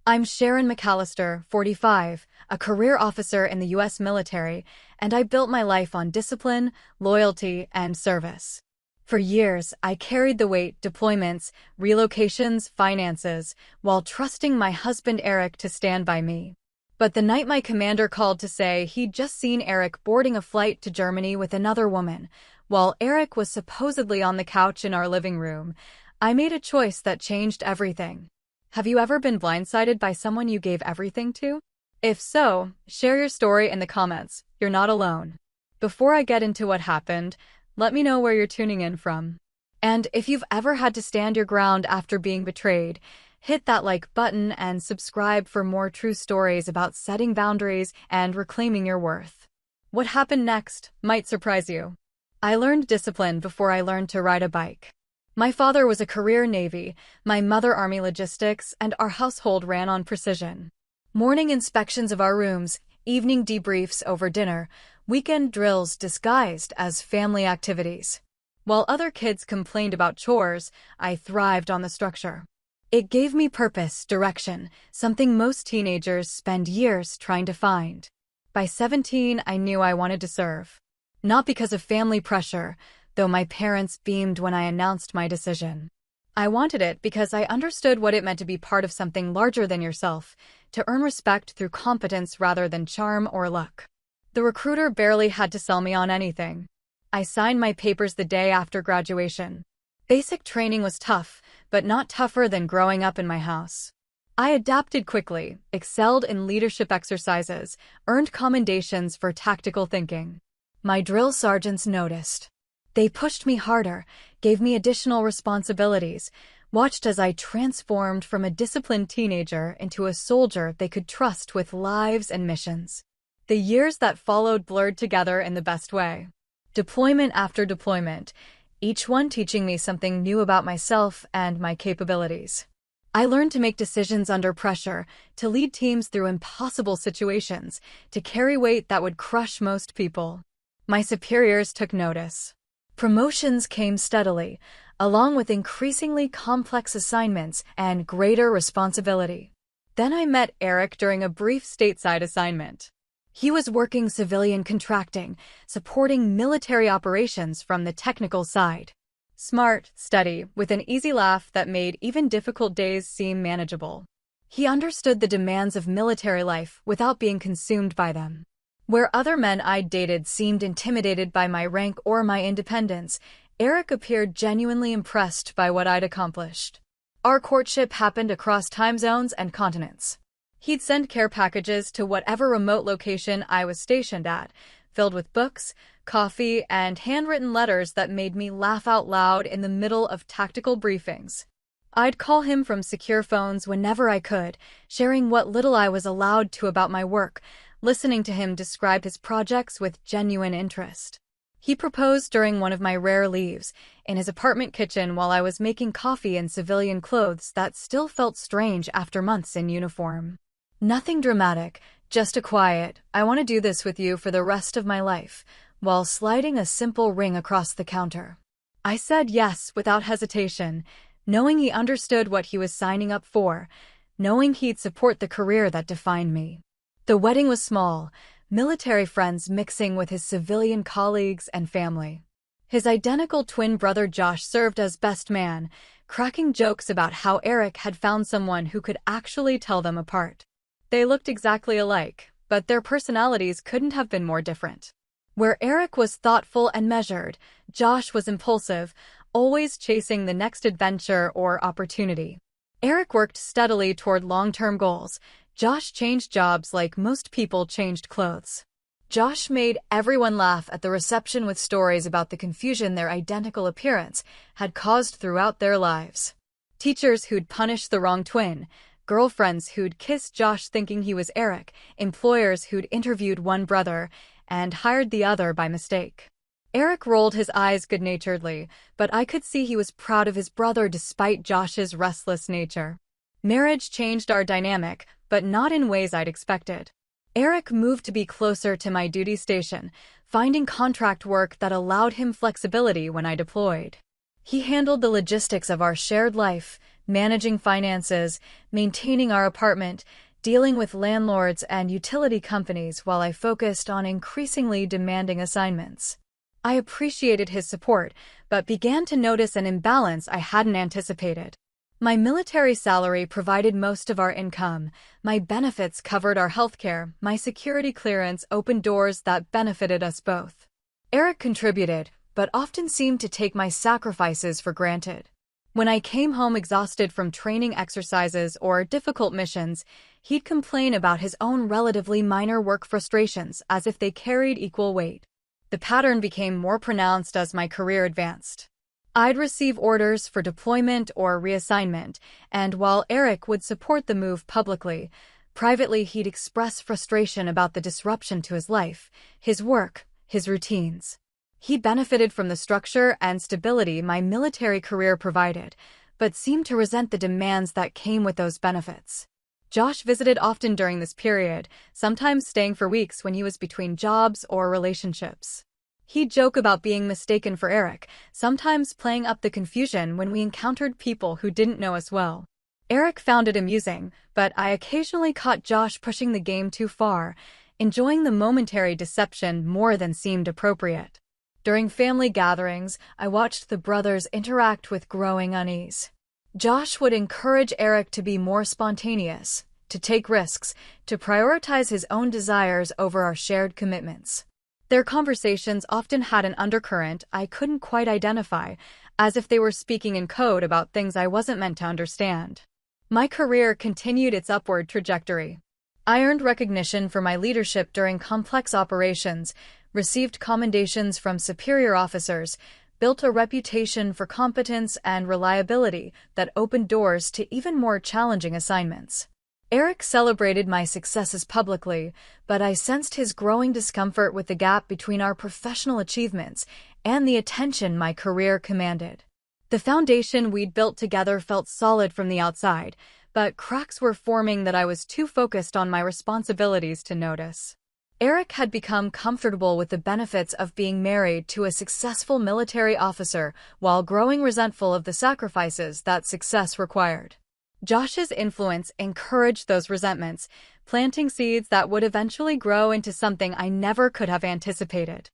I'm Sharon McAllister, 45, a career officer in the U.S. military, and I built my life on discipline, loyalty, and service. For years, I carried the weight, deployments, relocations, finances, while trusting my husband Eric to stand by me. But the night my commander called to say he'd just seen Eric boarding a flight to Germany with another woman, while Eric was supposedly on the couch in our living room, I made a choice that changed everything. Have you ever been blindsided by someone you gave everything to? If so, share your story in the comments. You're not alone. Before I get into what happened, let me know where you're tuning in from. And if you've ever had to stand your ground after being betrayed, hit that like button and subscribe for more true stories about setting boundaries and reclaiming your worth. What happened next might surprise you. I learned discipline before I learned to ride a bike. My father was a career Navy, my mother Army logistics, and our household ran on precision. Morning inspections of our rooms, evening debriefs over dinner, weekend drills disguised as family activities. While other kids complained about chores, I thrived on the structure. It gave me purpose, direction, something most teenagers spend years trying to find. By 17, I knew I wanted to serve. Not because of family pressure, though my parents beamed when I announced my decision. I wanted it because I understood what it meant to be part of something larger than yourself, to earn respect through competence rather than charm or luck. The recruiter barely had to sell me on anything. I signed my papers the day after graduation. Basic training was tough, but not tougher than growing up in my house. I adapted quickly, excelled in leadership exercises, earned commendations for tactical thinking. My drill sergeants noticed. They pushed me harder, gave me additional responsibilities, watched as I transformed from a disciplined teenager into a soldier they could trust with lives and missions. The years that followed blurred together in the best way. Deployment after deployment, each one teaching me something new about myself and my capabilities. I learned to make decisions under pressure, to lead teams through impossible situations, to carry weight that would crush most people. My superiors took notice. Promotions came steadily, along with increasingly complex assignments and greater responsibility. Then I met Eric during a brief stateside assignment. He was working civilian contracting, supporting military operations from the technical side. Smart, steady, with an easy laugh that made even difficult days seem manageable. He understood the demands of military life without being consumed by them. Where other men I'd dated seemed intimidated by my rank or my independence, Eric appeared genuinely impressed by what I'd accomplished. Our courtship happened across time zones and continents. He'd send care packages to whatever remote location I was stationed at, filled with books, coffee, and handwritten letters that made me laugh out loud in the middle of tactical briefings. I'd call him from secure phones whenever I could, sharing what little I was allowed to about my work, listening to him describe his projects with genuine interest. He proposed during one of my rare leaves, in his apartment kitchen while I was making coffee in civilian clothes that still felt strange after months in uniform. Nothing dramatic, just a quiet, "I want to do this with you for the rest of my life," while sliding a simple ring across the counter. I said yes without hesitation, knowing he understood what he was signing up for, knowing he'd support the career that defined me. The wedding was small, military friends mixing with his civilian colleagues and family. His identical twin brother Josh served as best man, cracking jokes about how Eric had found someone who could actually tell them apart. They looked exactly alike, but their personalities couldn't have been more different. Where Eric was thoughtful and measured, Josh was impulsive, always chasing the next adventure or opportunity. Eric worked steadily toward long-term goals. Josh changed jobs like most people changed clothes. Josh made everyone laugh at the reception with stories about the confusion their identical appearance had caused throughout their lives. Teachers who'd punished the wrong twin, girlfriends who'd kissed Josh thinking he was Eric, employers who'd interviewed one brother and hired the other by mistake. Eric rolled his eyes good-naturedly, but I could see he was proud of his brother despite Josh's restless nature. Marriage changed our dynamic, but not in ways I'd expected. Eric moved to be closer to my duty station, finding contract work that allowed him flexibility when I deployed. He handled the logistics of our shared life, managing finances, maintaining our apartment, dealing with landlords and utility companies while I focused on increasingly demanding assignments. I appreciated his support, but began to notice an imbalance I hadn't anticipated. My military salary provided most of our income, my benefits covered our healthcare, my security clearance opened doors that benefited us both. Eric contributed, but often seemed to take my sacrifices for granted. When I came home exhausted from training exercises or difficult missions, he'd complain about his own relatively minor work frustrations as if they carried equal weight. The pattern became more pronounced as my career advanced. I'd receive orders for deployment or reassignment, and while Eric would support the move publicly, privately he'd express frustration about the disruption to his life, his work, his routines. He benefited from the structure and stability my military career provided, but seemed to resent the demands that came with those benefits. Josh visited often during this period, sometimes staying for weeks when he was between jobs or relationships. He'd joke about being mistaken for Eric, sometimes playing up the confusion when we encountered people who didn't know us well. Eric found it amusing, but I occasionally caught Josh pushing the game too far, enjoying the momentary deception more than seemed appropriate. During family gatherings, I watched the brothers interact with growing unease. Josh would encourage Eric to be more spontaneous, to take risks, to prioritize his own desires over our shared commitments. Their conversations often had an undercurrent I couldn't quite identify, as if they were speaking in code about things I wasn't meant to understand. My career continued its upward trajectory. I earned recognition for my leadership during complex operations, received commendations from superior officers, built a reputation for competence and reliability that opened doors to even more challenging assignments. Eric celebrated my successes publicly, but I sensed his growing discomfort with the gap between our professional achievements and the attention my career commanded. The foundation we'd built together felt solid from the outside, but cracks were forming that I was too focused on my responsibilities to notice. Eric had become comfortable with the benefits of being married to a successful military officer while growing resentful of the sacrifices that success required. Josh's influence encouraged those resentments, planting seeds that would eventually grow into something I never could have anticipated.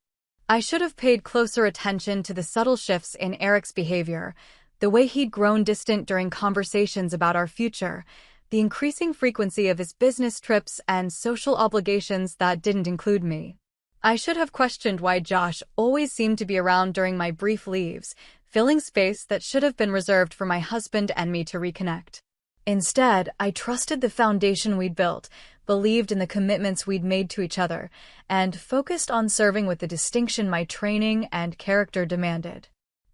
I should have paid closer attention to the subtle shifts in Eric's behavior, the way he'd grown distant during conversations about our future, the increasing frequency of his business trips and social obligations that didn't include me. I should have questioned why Josh always seemed to be around during my brief leaves, filling space that should have been reserved for my husband and me to reconnect. Instead, I trusted the foundation we'd built, believed in the commitments we'd made to each other, and focused on serving with the distinction my training and character demanded.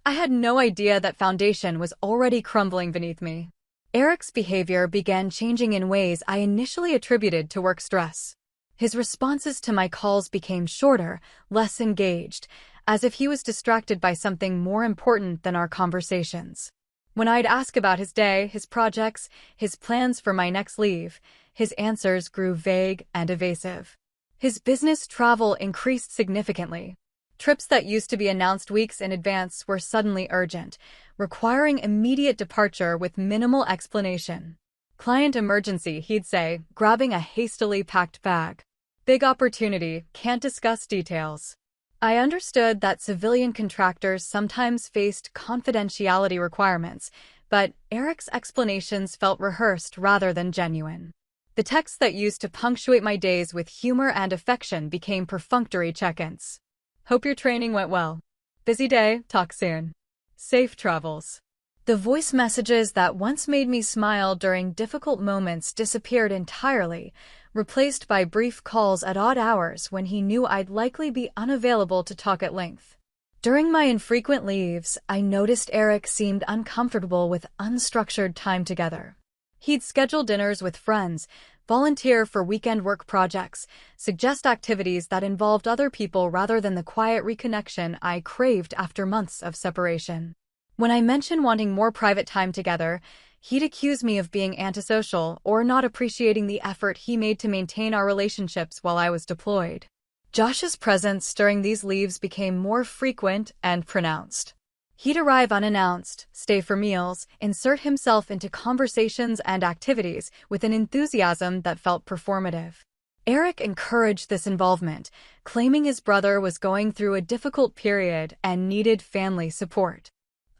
I had no idea that foundation was already crumbling beneath me. Eric's behavior began changing in ways I initially attributed to work stress. His responses to my calls became shorter, less engaged, as if he was distracted by something more important than our conversations. When I'd ask about his day, his projects, his plans for my next leave, his answers grew vague and evasive. His business travel increased significantly. Trips that used to be announced weeks in advance were suddenly urgent, requiring immediate departure with minimal explanation. Client emergency, he'd say, grabbing a hastily packed bag. Big opportunity, can't discuss details. I understood that civilian contractors sometimes faced confidentiality requirements, but Eric's explanations felt rehearsed rather than genuine. The texts that used to punctuate my days with humor and affection became perfunctory check-ins. Hope your training went well. Busy day, talk soon. Safe travels. The voice messages that once made me smile during difficult moments disappeared entirely, replaced by brief calls at odd hours when he knew I'd likely be unavailable to talk at length. During my infrequent leaves, I noticed Eric seemed uncomfortable with unstructured time together. He'd schedule dinners with friends, volunteer for weekend work projects, suggest activities that involved other people rather than the quiet reconnection I craved after months of separation. When I mentioned wanting more private time together, he'd accuse me of being antisocial or not appreciating the effort he made to maintain our relationships while I was deployed. Josh's presence during these leaves became more frequent and pronounced. He'd arrive unannounced, stay for meals, insert himself into conversations and activities with an enthusiasm that felt performative. Eric encouraged this involvement, claiming his brother was going through a difficult period and needed family support.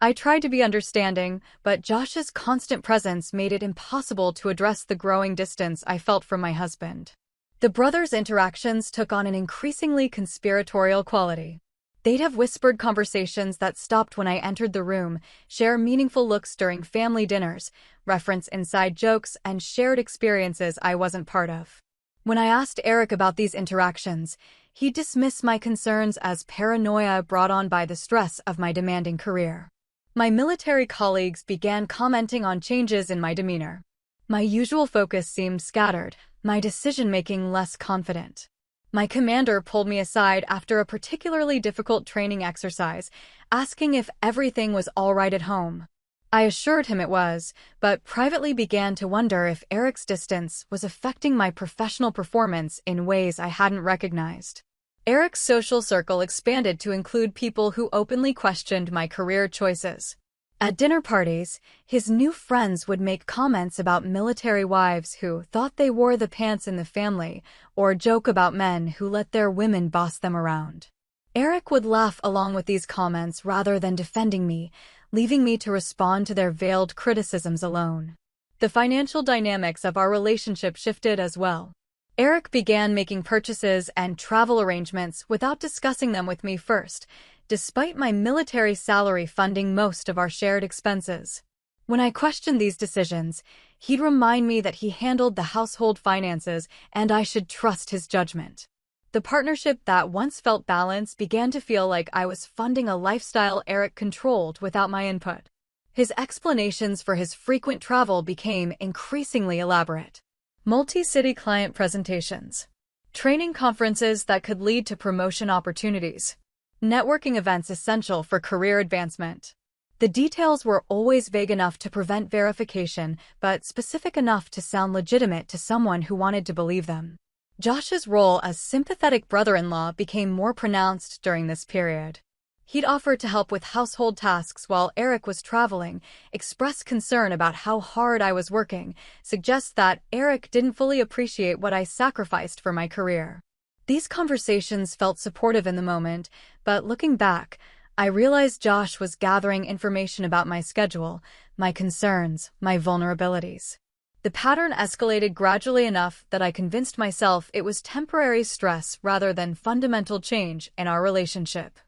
I tried to be understanding, but Josh's constant presence made it impossible to address the growing distance I felt from my husband. The brothers' interactions took on an increasingly conspiratorial quality. They'd have whispered conversations that stopped when I entered the room, share meaningful looks during family dinners, reference inside jokes, and shared experiences I wasn't part of. When I asked Eric about these interactions, he dismissed my concerns as paranoia brought on by the stress of my demanding career. My military colleagues began commenting on changes in my demeanor. My usual focus seemed scattered, my decision-making less confident. My commander pulled me aside after a particularly difficult training exercise, asking if everything was all right at home. I assured him it was, but privately began to wonder if Eric's distance was affecting my professional performance in ways I hadn't recognized. Eric's social circle expanded to include people who openly questioned my career choices. At dinner parties, his new friends would make comments about military wives who thought they wore the pants in the family, or joke about men who let their women boss them around. Eric would laugh along with these comments rather than defending me, leaving me to respond to their veiled criticisms alone. The financial dynamics of our relationship shifted as well. Eric began making purchases and travel arrangements without discussing them with me first, despite my military salary funding most of our shared expenses. When I questioned these decisions, he'd remind me that he handled the household finances and I should trust his judgment. The partnership that once felt balanced began to feel like I was funding a lifestyle Eric controlled without my input. His explanations for his frequent travel became increasingly elaborate. Multi-city client presentations, training conferences that could lead to promotion opportunities, networking events essential for career advancement. The details were always vague enough to prevent verification, but specific enough to sound legitimate to someone who wanted to believe them. Josh's role as sympathetic brother-in-law became more pronounced during this period. He'd offer to help with household tasks while Eric was traveling, express concern about how hard I was working, suggest that Eric didn't fully appreciate what I sacrificed for my career. These conversations felt supportive in the moment, but looking back, I realized Josh was gathering information about my schedule, my concerns, my vulnerabilities. The pattern escalated gradually enough that I convinced myself it was temporary stress rather than fundamental change in our relationship.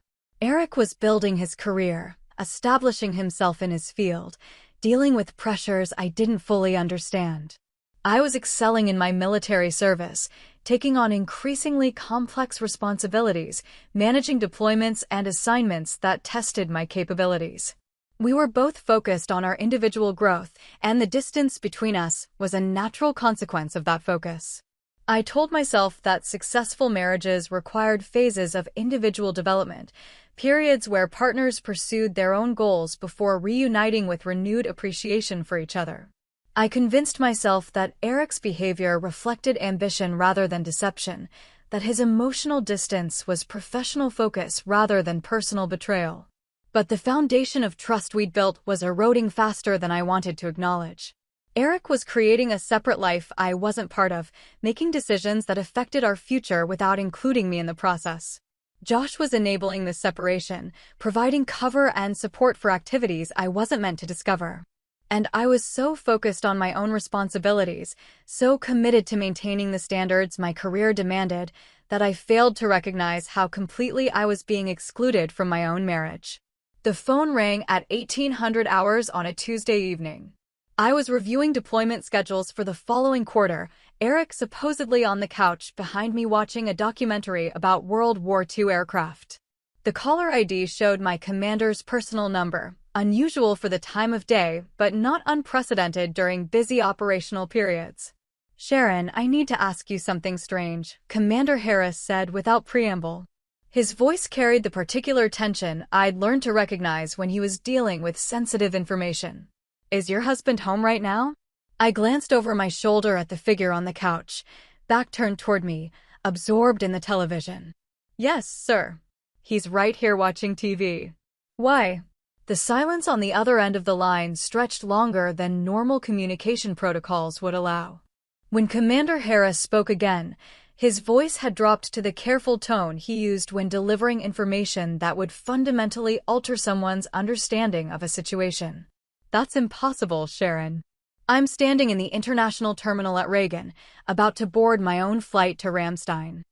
Eric was building his career, establishing himself in his field, dealing with pressures I didn't fully understand. I was excelling in my military service, taking on increasingly complex responsibilities, managing deployments and assignments that tested my capabilities. We were both focused on our individual growth, and the distance between us was a natural consequence of that focus. I told myself that successful marriages required phases of individual development, periods where partners pursued their own goals before reuniting with renewed appreciation for each other. I convinced myself that Eric's behavior reflected ambition rather than deception, that his emotional distance was professional focus rather than personal betrayal. But the foundation of trust we'd built was eroding faster than I wanted to acknowledge. Eric was creating a separate life I wasn't part of, making decisions that affected our future without including me in the process. Josh was enabling this separation, providing cover and support for activities I wasn't meant to discover. And I was so focused on my own responsibilities, so committed to maintaining the standards my career demanded, that I failed to recognize how completely I was being excluded from my own marriage. The phone rang at 1800 hours on a Tuesday evening. I was reviewing deployment schedules for the following quarter, Eric supposedly on the couch behind me watching a documentary about World War II aircraft. The caller ID showed my commander's personal number, unusual for the time of day, but not unprecedented during busy operational periods. "Sharon, I need to ask you something strange," Commander Harris said without preamble. His voice carried the particular tension I'd learned to recognize when he was dealing with sensitive information. "Is your husband home right now?" I glanced over my shoulder at the figure on the couch, back turned toward me, absorbed in the television. "Yes, sir. He's right here watching TV." "Why?" The silence on the other end of the line stretched longer than normal communication protocols would allow. When Commander Harris spoke again, his voice had dropped to the careful tone he used when delivering information that would fundamentally alter someone's understanding of a situation. "That's impossible, Sharon. I'm standing in the international terminal at Reagan, about to board my own flight to Ramstein.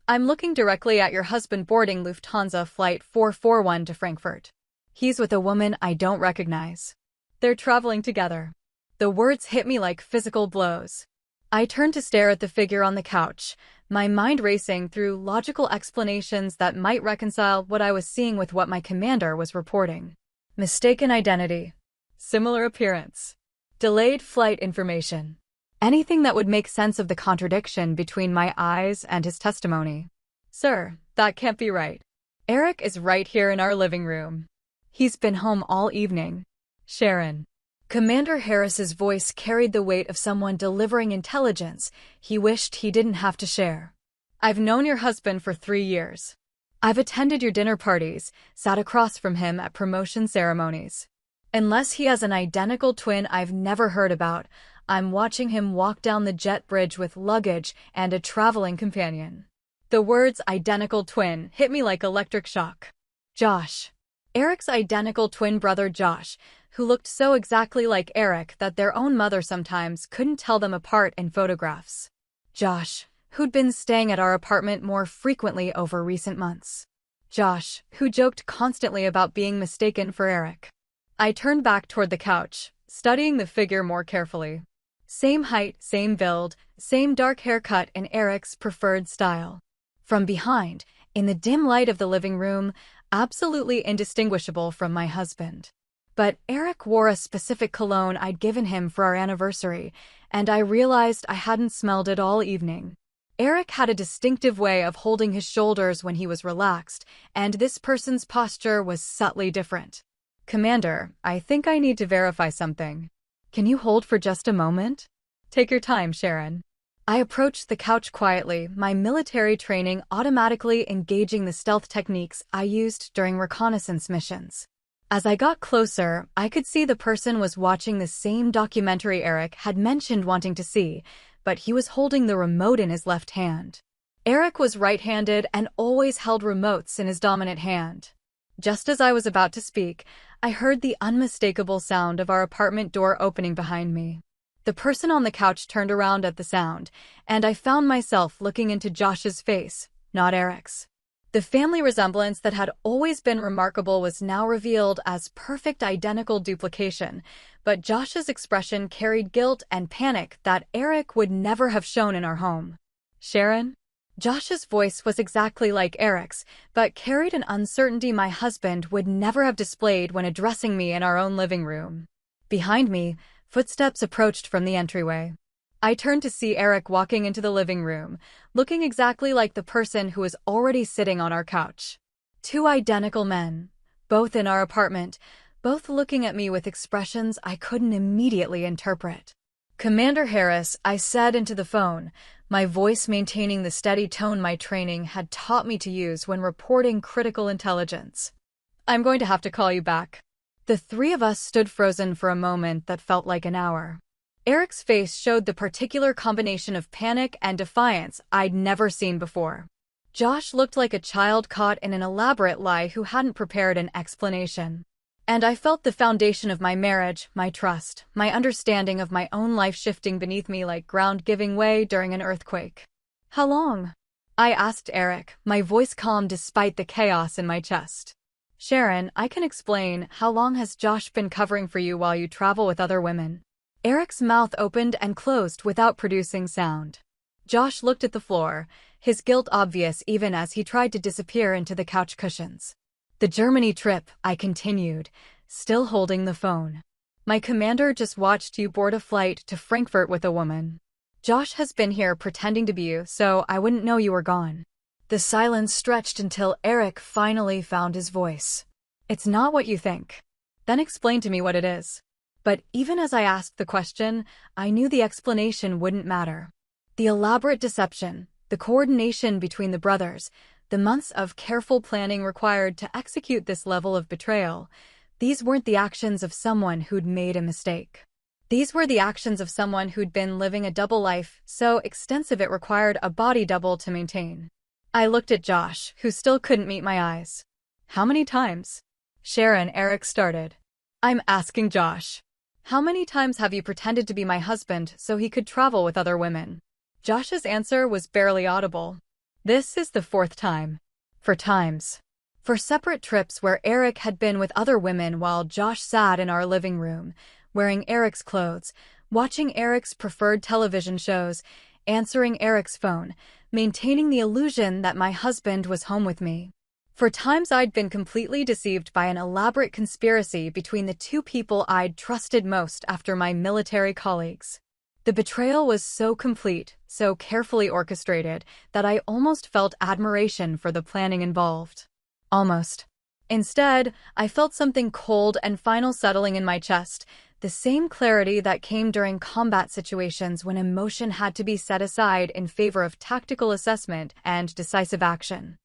I'm looking directly at your husband boarding Lufthansa Flight 441 to Frankfurt. He's with a woman I don't recognize. They're traveling together." The words hit me like physical blows. I turned to stare at the figure on the couch, my mind racing through logical explanations that might reconcile what I was seeing with what my commander was reporting. Mistaken identity. Similar appearance. Delayed flight information. Anything that would make sense of the contradiction between my eyes and his testimony. "Sir, that can't be right. Eric is right here in our living room. He's been home all evening. Sharon." Commander Harris's voice carried the weight of someone delivering intelligence he wished he didn't have to share. "I've known your husband for 3 years. I've attended your dinner parties, sat across from him at promotion ceremonies. Unless he has an identical twin I've never heard about, I'm watching him walk down the jet bridge with luggage and a traveling companion." The words "identical twin" hit me like electric shock. Josh. Eric's identical twin brother Josh, who looked so exactly like Eric that their own mother sometimes couldn't tell them apart in photographs. Josh, who'd been staying at our apartment more frequently over recent months. Josh, who joked constantly about being mistaken for Eric. I turned back toward the couch, studying the figure more carefully. Same height, same build, same dark haircut in Eric's preferred style. From behind, in the dim light of the living room, absolutely indistinguishable from my husband. But Eric wore a specific cologne I'd given him for our anniversary, and I realized I hadn't smelled it all evening. Eric had a distinctive way of holding his shoulders when he was relaxed, and this person's posture was subtly different. "Commander, I think I need to verify something. Can you hold for just a moment?" "Take your time, Sharon." I approached the couch quietly, my military training automatically engaging the stealth techniques I used during reconnaissance missions. As I got closer, I could see the person was watching the same documentary Eric had mentioned wanting to see, but he was holding the remote in his left hand. Eric was right-handed and always held remotes in his dominant hand. Just as I was about to speak, I heard the unmistakable sound of our apartment door opening behind me. The person on the couch turned around at the sound, and I found myself looking into Josh's face, not Eric's. The family resemblance that had always been remarkable was now revealed as perfect identical duplication, but Josh's expression carried guilt and panic that Eric would never have shown in our home. "Sharon?" Josh's voice was exactly like Eric's, but carried an uncertainty my husband would never have displayed when addressing me in our own living room. Behind me, footsteps approached from the entryway. I turned to see Eric walking into the living room, looking exactly like the person who was already sitting on our couch. 2 identical men, both in our apartment, both looking at me with expressions I couldn't immediately interpret. "Commander Harris," I said into the phone, my voice maintaining the steady tone my training had taught me to use when reporting critical intelligence. "I'm going to have to call you back." The 3 of us stood frozen for a moment that felt like an hour. Eric's face showed the particular combination of panic and defiance I'd never seen before. Josh looked like a child caught in an elaborate lie who hadn't prepared an explanation. And I felt the foundation of my marriage, my trust, my understanding of my own life shifting beneath me like ground giving way during an earthquake. "How long?" I asked Eric, my voice calm despite the chaos in my chest. "Sharon, I can explain. How long has Josh been covering for you while you travel with other women?" Eric's mouth opened and closed without producing sound. Josh looked at the floor, his guilt obvious even as he tried to disappear into the couch cushions. "The Germany trip," I continued, still holding the phone. "My commander just watched you board a flight to Frankfurt with a woman. Josh has been here pretending to be you, so I wouldn't know you were gone." The silence stretched until Eric finally found his voice. "It's not what you think." "Then explain to me what it is." But even as I asked the question, I knew the explanation wouldn't matter. The elaborate deception, the coordination between the brothers, the months of careful planning required to execute this level of betrayal, These weren't the actions of someone who'd made a mistake. These were the actions of someone who'd been living a double life, so extensive it required a body double to maintain. I looked at Josh, who still couldn't meet my eyes. How many times? Sharon, Eric started. I'm asking Josh. How many times have you pretended to be my husband so he could travel with other women? Josh's answer was barely audible. This is the 4th time. 4 times. For separate trips where Eric had been with other women while Josh sat in our living room, wearing Eric's clothes, watching Eric's preferred television shows, answering Eric's phone, maintaining the illusion that my husband was home with me. For times I'd been completely deceived by an elaborate conspiracy between the 2 people I'd trusted most after my military colleagues. The betrayal was so complete, so carefully orchestrated, that I almost felt admiration for the planning involved. Almost. Instead, I felt something cold and final settling in my chest, the same clarity that came during combat situations when emotion had to be set aside in favor of tactical assessment and decisive action.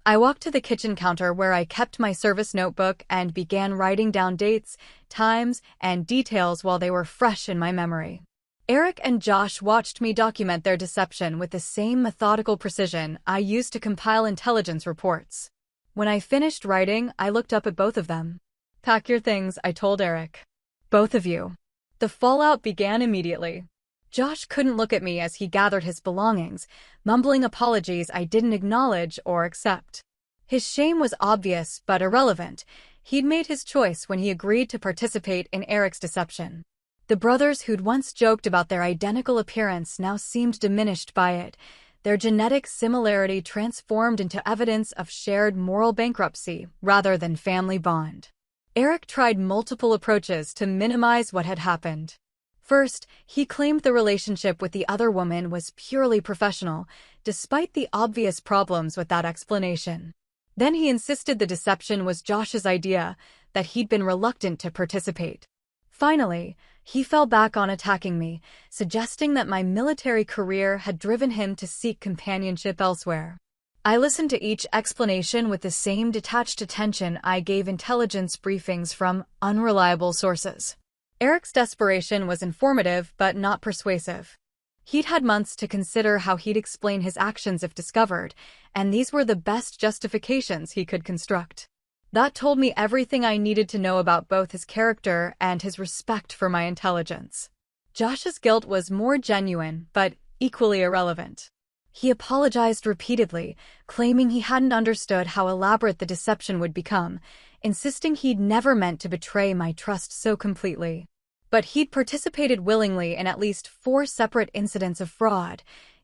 I walked to the kitchen counter where I kept my service notebook and began writing down dates, times, and details while they were fresh in my memory. Eric and Josh watched me document their deception with the same methodical precision I used to compile intelligence reports. When I finished writing, I looked up at both of them. Pack your things, I told Eric. Both of you. The fallout began immediately. Josh couldn't look at me as he gathered his belongings, mumbling apologies I didn't acknowledge or accept. His shame was obvious but irrelevant. He'd made his choice when he agreed to participate in Eric's deception. The brothers who'd once joked about their identical appearance now seemed diminished by it, their genetic similarity transformed into evidence of shared moral bankruptcy rather than family bond. Eric tried multiple approaches to minimize what had happened. First, he claimed the relationship with the other woman was purely professional, despite the obvious problems with that explanation. Then he insisted the deception was Josh's idea, that he'd been reluctant to participate. Finally, he fell back on attacking me, suggesting that my military career had driven him to seek companionship elsewhere. I listened to each explanation with the same detached attention I gave intelligence briefings from unreliable sources. Eric's desperation was informative but not persuasive. He'd had months to consider how he'd explain his actions if discovered, and these were the best justifications he could construct. That told me everything I needed to know about both his character and his respect for my intelligence. Josh's guilt was more genuine, but equally irrelevant. He apologized repeatedly, claiming he hadn't understood how elaborate the deception would become, insisting he'd never meant to betray my trust so completely. But he'd participated willingly in at least 4 separate incidents of fraud,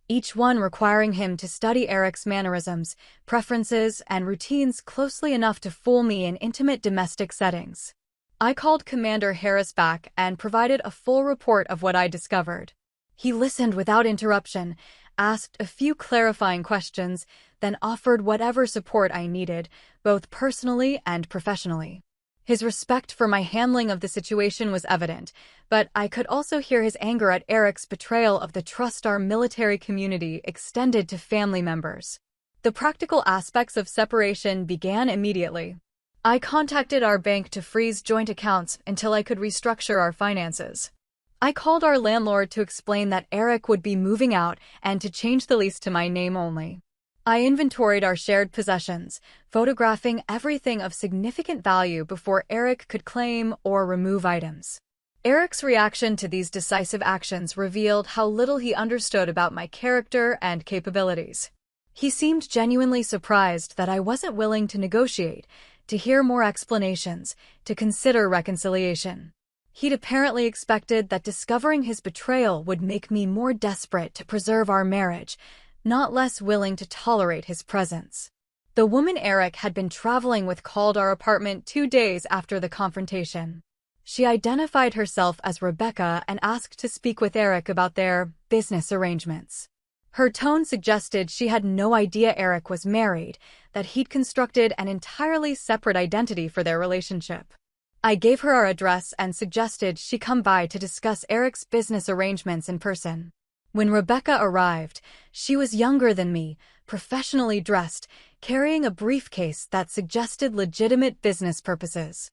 each one requiring him to study Eric's mannerisms, preferences, and routines closely enough to fool me in intimate domestic settings. I called Commander Harris back and provided a full report of what I discovered. He listened without interruption, asked a few clarifying questions, then offered whatever support I needed, both personally and professionally. His respect for my handling of the situation was evident, but I could also hear his anger at Eric's betrayal of the trust our military community extended to family members. The practical aspects of separation began immediately. I contacted our bank to freeze joint accounts until I could restructure our finances. I called our landlord to explain that Eric would be moving out and to change the lease to my name only. I inventoried our shared possessions, photographing everything of significant value before Eric could claim or remove items. Eric's reaction to these decisive actions revealed how little he understood about my character and capabilities. He seemed genuinely surprised that I wasn't willing to negotiate, to hear more explanations, to consider reconciliation. He'd apparently expected that discovering his betrayal would make me more desperate to preserve our marriage, not less willing to tolerate his presence. The woman Eric had been traveling with called our apartment 2 days after the confrontation. She identified herself as Rebecca and asked to speak with Eric about their business arrangements. Her tone suggested she had no idea Eric was married, that he'd constructed an entirely separate identity for their relationship. I gave her our address and suggested she come by to discuss Eric's business arrangements in person. When Rebecca arrived, she was younger than me, professionally dressed, carrying a briefcase that suggested legitimate business purposes.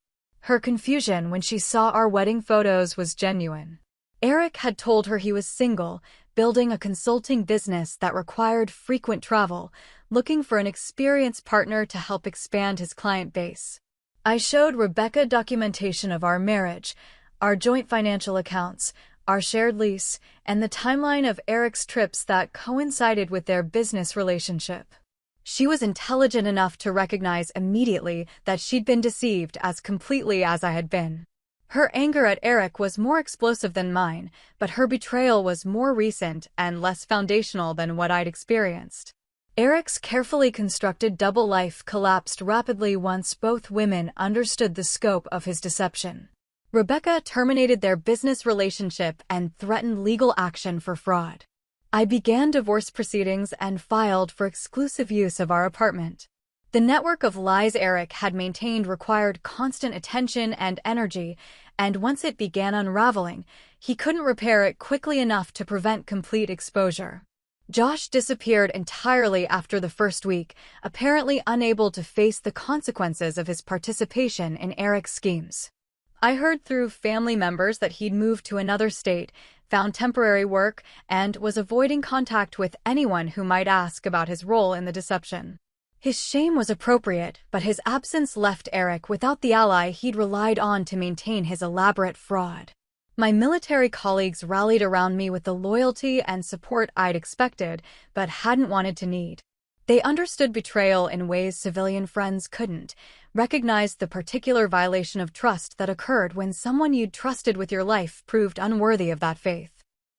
Her confusion when she saw our wedding photos was genuine. Eric had told her he was single, building a consulting business that required frequent travel, looking for an experienced partner to help expand his client base. I showed Rebecca documentation of our marriage, our joint financial accounts, our shared lease, and the timeline of Eric's trips that coincided with their business relationship. She was intelligent enough to recognize immediately that she'd been deceived as completely as I had been. Her anger at Eric was more explosive than mine, but her betrayal was more recent and less foundational than what I'd experienced. Eric's carefully constructed double life collapsed rapidly once both women understood the scope of his deception. Rebecca terminated their business relationship and threatened legal action for fraud. I began divorce proceedings and filed for exclusive use of our apartment. The network of lies Eric had maintained required constant attention and energy, and once it began unraveling, he couldn't repair it quickly enough to prevent complete exposure. Josh disappeared entirely after the first week, apparently unable to face the consequences of his participation in Eric's schemes. I heard through family members that he'd moved to another state, found temporary work, and was avoiding contact with anyone who might ask about his role in the deception. His shame was appropriate, but his absence left Eric without the ally he'd relied on to maintain his elaborate fraud. My military colleagues rallied around me with the loyalty and support I'd expected, but hadn't wanted to need. They understood betrayal in ways civilian friends couldn't, recognized the particular violation of trust that occurred when someone you'd trusted with your life proved unworthy of that faith.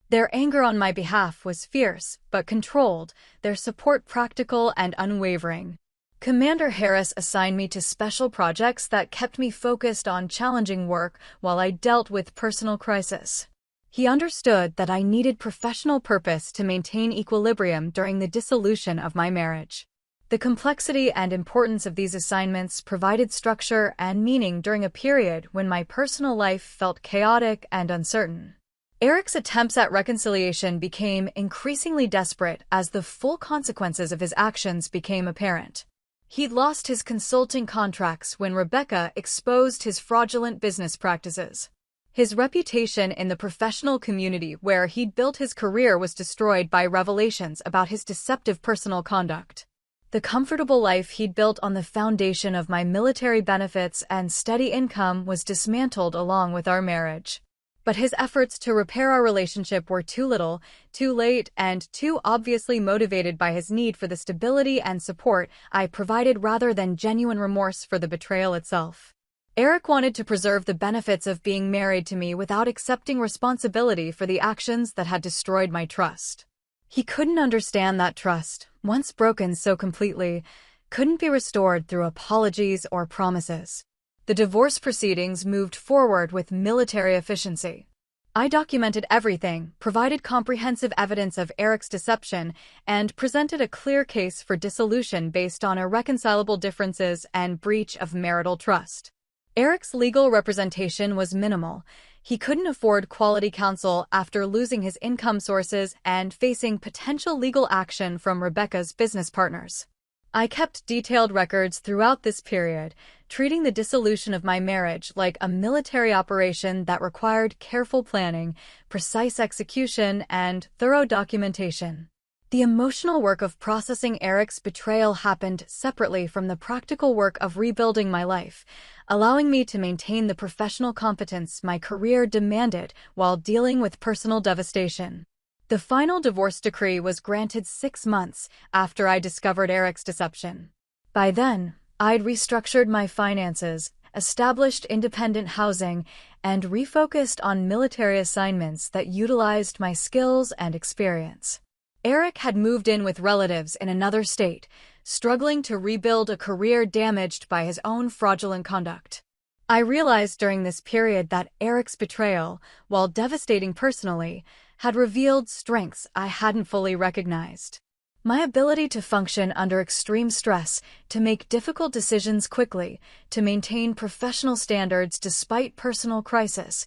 Their anger on my behalf was fierce, but controlled, their support practical and unwavering. Commander Harris assigned me to special projects that kept me focused on challenging work while I dealt with personal crisis. He understood that I needed professional purpose to maintain equilibrium during the dissolution of my marriage. The complexity and importance of these assignments provided structure and meaning during a period when my personal life felt chaotic and uncertain. Eric's attempts at reconciliation became increasingly desperate as the full consequences of his actions became apparent. He'd lost his consulting contracts when Rebecca exposed his fraudulent business practices. His reputation in the professional community where he'd built his career was destroyed by revelations about his deceptive personal conduct. The comfortable life he'd built on the foundation of my military benefits and steady income was dismantled along with our marriage. But his efforts to repair our relationship were too little, too late, and too obviously motivated by his need for the stability and support I provided rather than genuine remorse for the betrayal itself. Eric wanted to preserve the benefits of being married to me without accepting responsibility for the actions that had destroyed my trust. He couldn't understand that trust, once broken so completely, couldn't be restored through apologies or promises. The divorce proceedings moved forward with military efficiency. I documented everything, provided comprehensive evidence of Eric's deception, and presented a clear case for dissolution based on irreconcilable differences and breach of marital trust. Eric's legal representation was minimal. He couldn't afford quality counsel after losing his income sources and facing potential legal action from Rebecca's business partners. I kept detailed records throughout this period, treating the dissolution of my marriage like a military operation that required careful planning, precise execution, and thorough documentation. The emotional work of processing Eric's betrayal happened separately from the practical work of rebuilding my life, allowing me to maintain the professional competence my career demanded while dealing with personal devastation. The final divorce decree was granted 6 months after I discovered Eric's deception. By then, I'd restructured my finances, established independent housing, and refocused on military assignments that utilized my skills and experience. Eric had moved in with relatives in another state, struggling to rebuild a career damaged by his own fraudulent conduct. I realized during this period that Eric's betrayal, while devastating personally, had revealed strengths I hadn't fully recognized. My ability to function under extreme stress, to make difficult decisions quickly, to maintain professional standards despite personal crisis,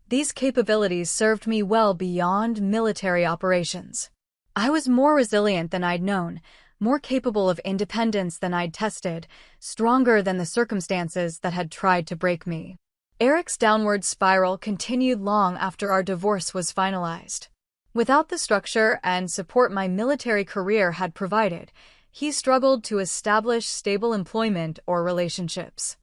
these capabilities served me well beyond military operations. I was more resilient than I'd known, more capable of independence than I'd tested, stronger than the circumstances that had tried to break me. Eric's downward spiral continued long after our divorce was finalized. Without the structure and support my military career had provided, he struggled to establish stable employment or relationships.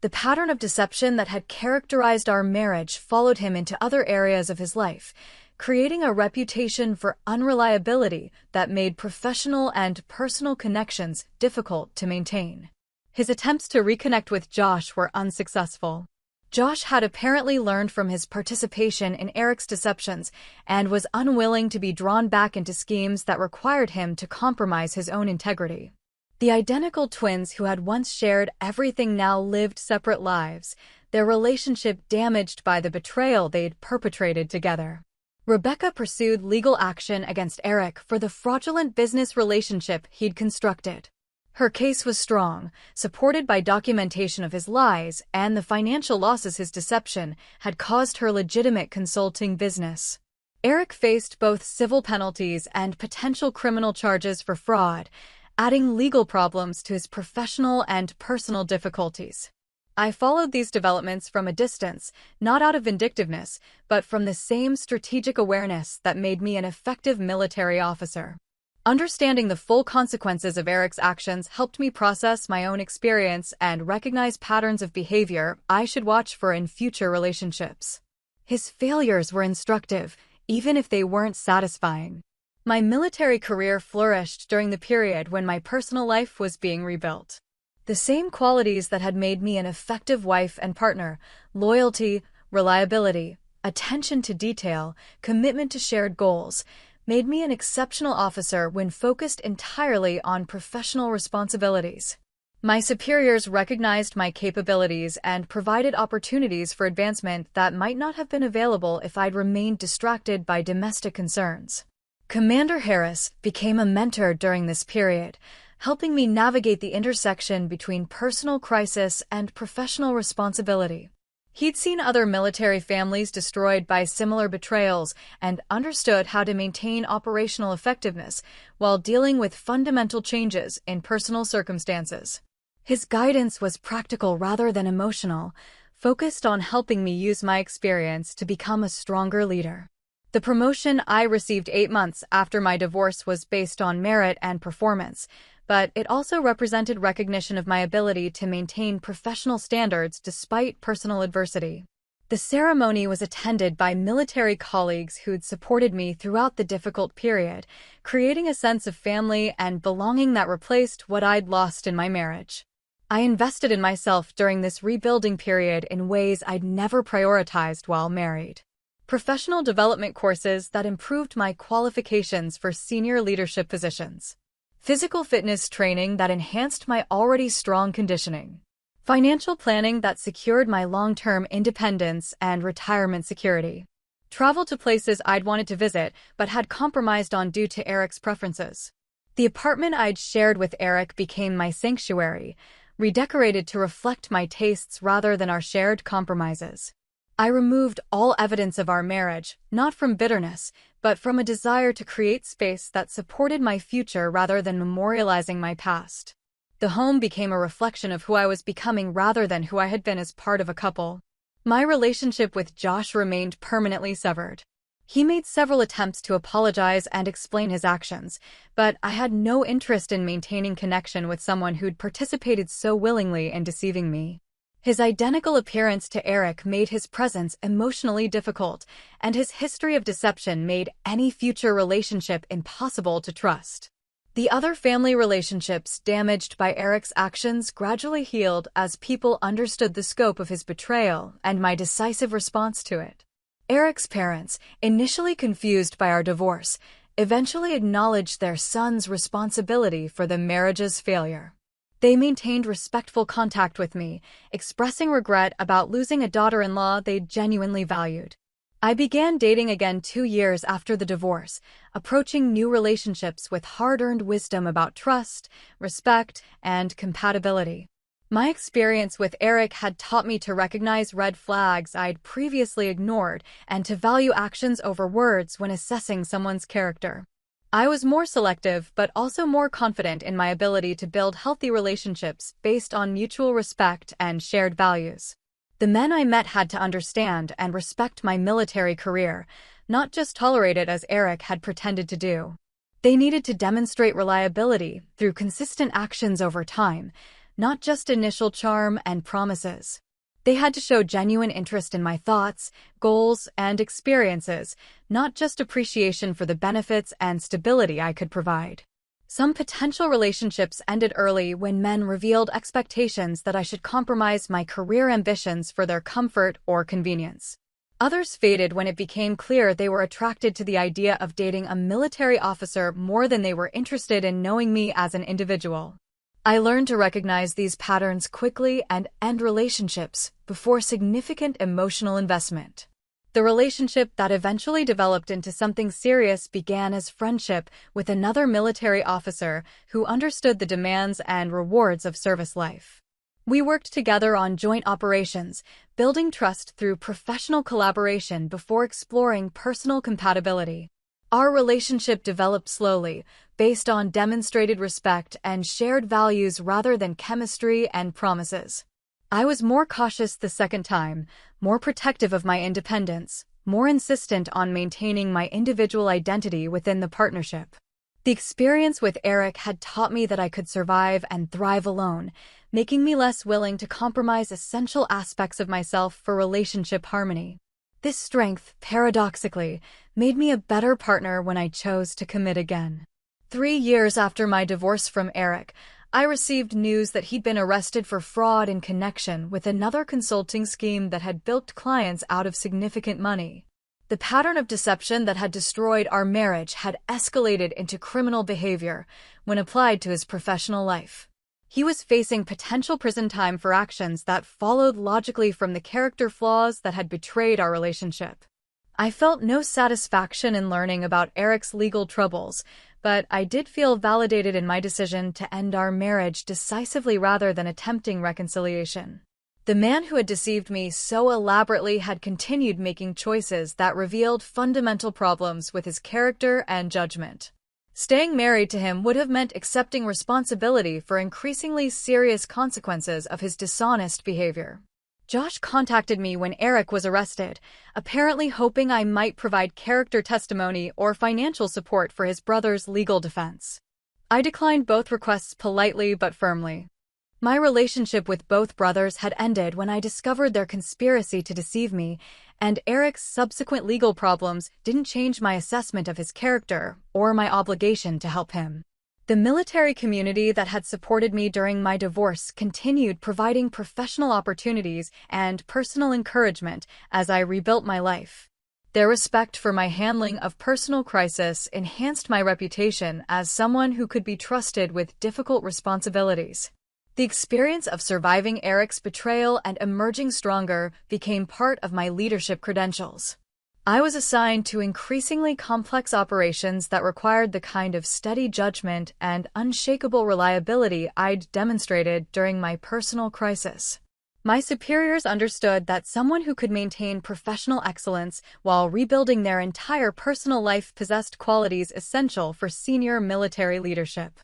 The pattern of deception that had characterized our marriage followed him into other areas of his life, creating a reputation for unreliability that made professional and personal connections difficult to maintain. His attempts to reconnect with Josh were unsuccessful. Josh had apparently learned from his participation in Eric's deceptions and was unwilling to be drawn back into schemes that required him to compromise his own integrity. The identical twins who had once shared everything now lived separate lives, their relationship damaged by the betrayal they'd perpetrated together. Rebecca pursued legal action against Eric for the fraudulent business relationship he'd constructed. Her case was strong, supported by documentation of his lies and the financial losses his deception had caused her legitimate consulting business. Eric faced both civil penalties and potential criminal charges for fraud, adding legal problems to his professional and personal difficulties. I followed these developments from a distance, not out of vindictiveness, but from the same strategic awareness that made me an effective military officer. Understanding the full consequences of Eric's actions helped me process my own experience and recognize patterns of behavior I should watch for in future relationships. His failures were instructive, even if they weren't satisfying. My military career flourished during the period when my personal life was being rebuilt. The same qualities that had made me an effective wife and partner, loyalty, reliability, attention to detail, commitment to shared goals, made me an exceptional officer when focused entirely on professional responsibilities. My superiors recognized my capabilities and provided opportunities for advancement that might not have been available if I'd remained distracted by domestic concerns. Commander Harris became a mentor during this period, helping me navigate the intersection between personal crisis and professional responsibility. He'd seen other military families destroyed by similar betrayals and understood how to maintain operational effectiveness while dealing with fundamental changes in personal circumstances. His guidance was practical rather than emotional, focused on helping me use my experience to become a stronger leader. The promotion I received 8 months after my divorce was based on merit and performance, but it also represented recognition of my ability to maintain professional standards despite personal adversity. The ceremony was attended by military colleagues who'd supported me throughout the difficult period, creating a sense of family and belonging that replaced what I'd lost in my marriage. I invested in myself during this rebuilding period in ways I'd never prioritized while married. Professional development courses that improved my qualifications for senior leadership positions. Physical fitness training that enhanced my already strong conditioning. Financial planning that secured my long-term independence and retirement security. Travel to places I'd wanted to visit but had compromised on due to Eric's preferences. The apartment I'd shared with Eric became my sanctuary, redecorated to reflect my tastes rather than our shared compromises. I removed all evidence of our marriage, not from bitterness, but from a desire to create space that supported my future rather than memorializing my past. The home became a reflection of who I was becoming rather than who I had been as part of a couple. My relationship with Josh remained permanently severed. He made several attempts to apologize and explain his actions, but I had no interest in maintaining connection with someone who'd participated so willingly in deceiving me. His identical appearance to Eric made his presence emotionally difficult, and his history of deception made any future relationship impossible to trust. The other family relationships damaged by Eric's actions gradually healed as people understood the scope of his betrayal and my decisive response to it. Eric's parents, initially confused by our divorce, eventually acknowledged their son's responsibility for the marriage's failure. They maintained respectful contact with me, expressing regret about losing a daughter-in-law they genuinely valued. I began dating again 2 years after the divorce, approaching new relationships with hard-earned wisdom about trust, respect, and compatibility. My experience with Eric had taught me to recognize red flags I'd previously ignored and to value actions over words when assessing someone's character. I was more selective but also more confident in my ability to build healthy relationships based on mutual respect and shared values. The men I met had to understand and respect my military career, not just tolerate it as Eric had pretended to do. They needed to demonstrate reliability through consistent actions over time, not just initial charm and promises. They had to show genuine interest in my thoughts, goals, and experiences, not just appreciation for the benefits and stability I could provide. Some potential relationships ended early when men revealed expectations that I should compromise my career ambitions for their comfort or convenience. Others faded when it became clear they were attracted to the idea of dating a military officer more than they were interested in knowing me as an individual. I learned to recognize these patterns quickly and end relationships before significant emotional investment. The relationship that eventually developed into something serious began as friendship with another military officer who understood the demands and rewards of service life. We worked together on joint operations, building trust through professional collaboration before exploring personal compatibility. Our relationship developed slowly, based on demonstrated respect and shared values rather than chemistry and promises. I was more cautious the second time, more protective of my independence, more insistent on maintaining my individual identity within the partnership. The experience with Eric had taught me that I could survive and thrive alone, making me less willing to compromise essential aspects of myself for relationship harmony. This strength, paradoxically, made me a better partner when I chose to commit again. 3 years after my divorce from Eric, I received news that he'd been arrested for fraud in connection with another consulting scheme that had bilked clients out of significant money. The pattern of deception that had destroyed our marriage had escalated into criminal behavior when applied to his professional life. He was facing potential prison time for actions that followed logically from the character flaws that had betrayed our relationship. I felt no satisfaction in learning about Eric's legal troubles, but I did feel validated in my decision to end our marriage decisively rather than attempting reconciliation. The man who had deceived me so elaborately had continued making choices that revealed fundamental problems with his character and judgment. Staying married to him would have meant accepting responsibility for increasingly serious consequences of his dishonest behavior. Josh contacted me when Eric was arrested, apparently hoping I might provide character testimony or financial support for his brother's legal defense. I declined both requests politely but firmly. My relationship with both brothers had ended when I discovered their conspiracy to deceive me, and Eric's subsequent legal problems didn't change my assessment of his character or my obligation to help him. The military community that had supported me during my divorce continued providing professional opportunities and personal encouragement as I rebuilt my life. Their respect for my handling of personal crisis enhanced my reputation as someone who could be trusted with difficult responsibilities. The experience of surviving Eric's betrayal and emerging stronger became part of my leadership credentials. I was assigned to increasingly complex operations that required the kind of steady judgment and unshakable reliability I'd demonstrated during my personal crisis. My superiors understood that someone who could maintain professional excellence while rebuilding their entire personal life possessed qualities essential for senior military leadership.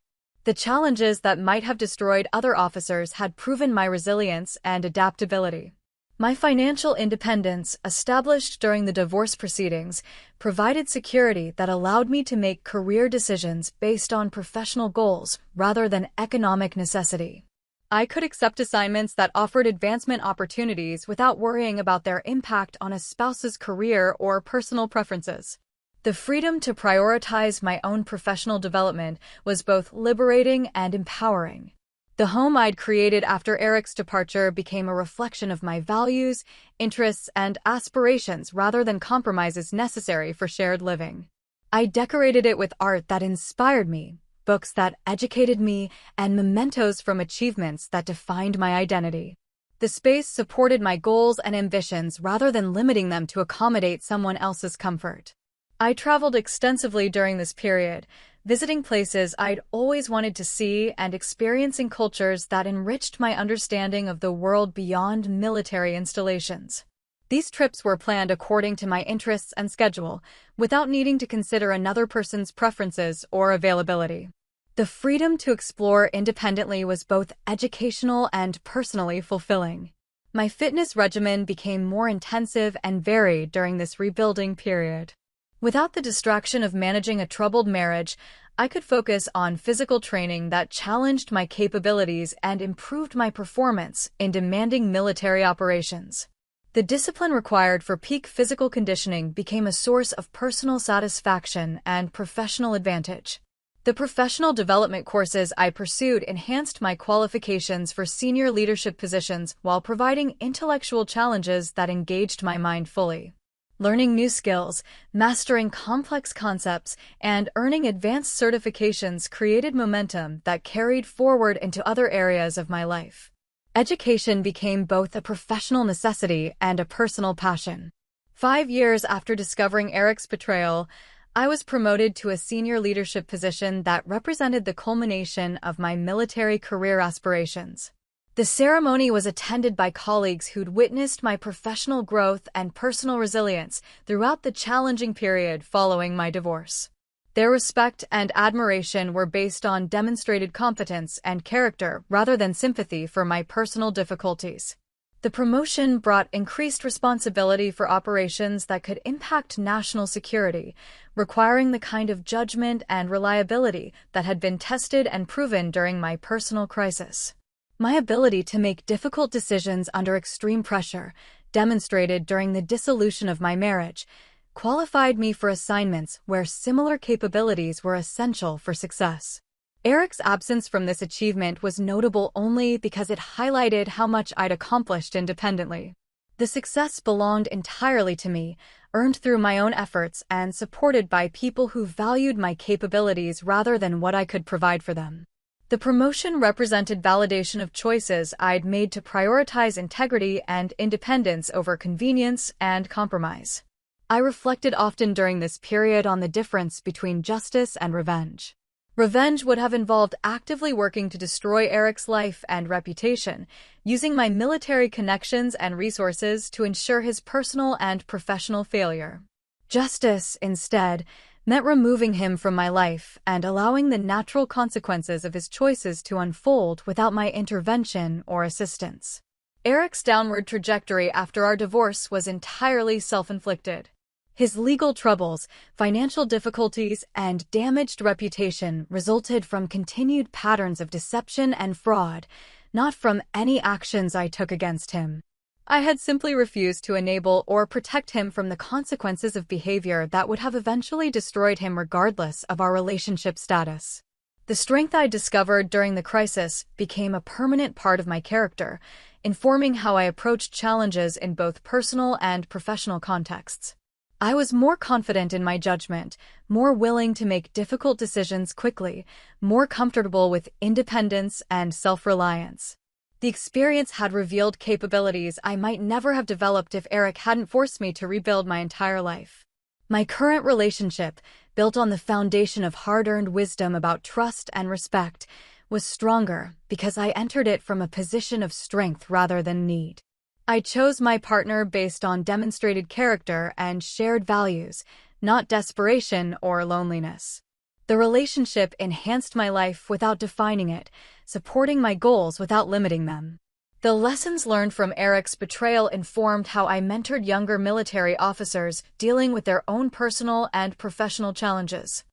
The challenges that might have destroyed other officers had proven my resilience and adaptability. My financial independence, established during the divorce proceedings, provided security that allowed me to make career decisions based on professional goals rather than economic necessity. I could accept assignments that offered advancement opportunities without worrying about their impact on a spouse's career or personal preferences. The freedom to prioritize my own professional development was both liberating and empowering. The home I'd created after Eric's departure became a reflection of my values, interests, and aspirations rather than compromises necessary for shared living. I decorated it with art that inspired me, books that educated me, and mementos from achievements that defined my identity. The space supported my goals and ambitions rather than limiting them to accommodate someone else's comfort. I traveled extensively during this period, visiting places I'd always wanted to see and experiencing cultures that enriched my understanding of the world beyond military installations. These trips were planned according to my interests and schedule, without needing to consider another person's preferences or availability. The freedom to explore independently was both educational and personally fulfilling. My fitness regimen became more intensive and varied during this rebuilding period. Without the distraction of managing a troubled marriage, I could focus on physical training that challenged my capabilities and improved my performance in demanding military operations. The discipline required for peak physical conditioning became a source of personal satisfaction and professional advantage. The professional development courses I pursued enhanced my qualifications for senior leadership positions while providing intellectual challenges that engaged my mind fully. Learning new skills, mastering complex concepts, and earning advanced certifications created momentum that carried forward into other areas of my life. Education became both a professional necessity and a personal passion. 5 years after discovering Eric's betrayal, I was promoted to a senior leadership position that represented the culmination of my military career aspirations. The ceremony was attended by colleagues who'd witnessed my professional growth and personal resilience throughout the challenging period following my divorce. Their respect and admiration were based on demonstrated competence and character rather than sympathy for my personal difficulties. The promotion brought increased responsibility for operations that could impact national security, requiring the kind of judgment and reliability that had been tested and proven during my personal crisis. My ability to make difficult decisions under extreme pressure, demonstrated during the dissolution of my marriage, qualified me for assignments where similar capabilities were essential for success. Eric's absence from this achievement was notable only because it highlighted how much I'd accomplished independently. The success belonged entirely to me, earned through my own efforts and supported by people who valued my capabilities rather than what I could provide for them. The promotion represented validation of choices I'd made to prioritize integrity and independence over convenience and compromise. I reflected often during this period on the difference between justice and revenge. Revenge would have involved actively working to destroy Eric's life and reputation, using my military connections and resources to ensure his personal and professional failure. Justice, instead, meant removing him from my life and allowing the natural consequences of his choices to unfold without my intervention or assistance. Eric's downward trajectory after our divorce was entirely self-inflicted. His legal troubles, financial difficulties, and damaged reputation resulted from continued patterns of deception and fraud, not from any actions I took against him. I had simply refused to enable or protect him from the consequences of behavior that would have eventually destroyed him regardless of our relationship status. The strength I discovered during the crisis became a permanent part of my character, informing how I approached challenges in both personal and professional contexts. I was more confident in my judgment, more willing to make difficult decisions quickly, more comfortable with independence and self-reliance. The experience had revealed capabilities I might never have developed if Eric hadn't forced me to rebuild my entire life. My current relationship, built on the foundation of hard-earned wisdom about trust and respect, was stronger because I entered it from a position of strength rather than need. I chose my partner based on demonstrated character and shared values, not desperation or loneliness. The relationship enhanced my life without defining it, supporting my goals without limiting them. The lessons learned from Eric's betrayal informed how I mentored younger military officers dealing with their own personal and professional challenges.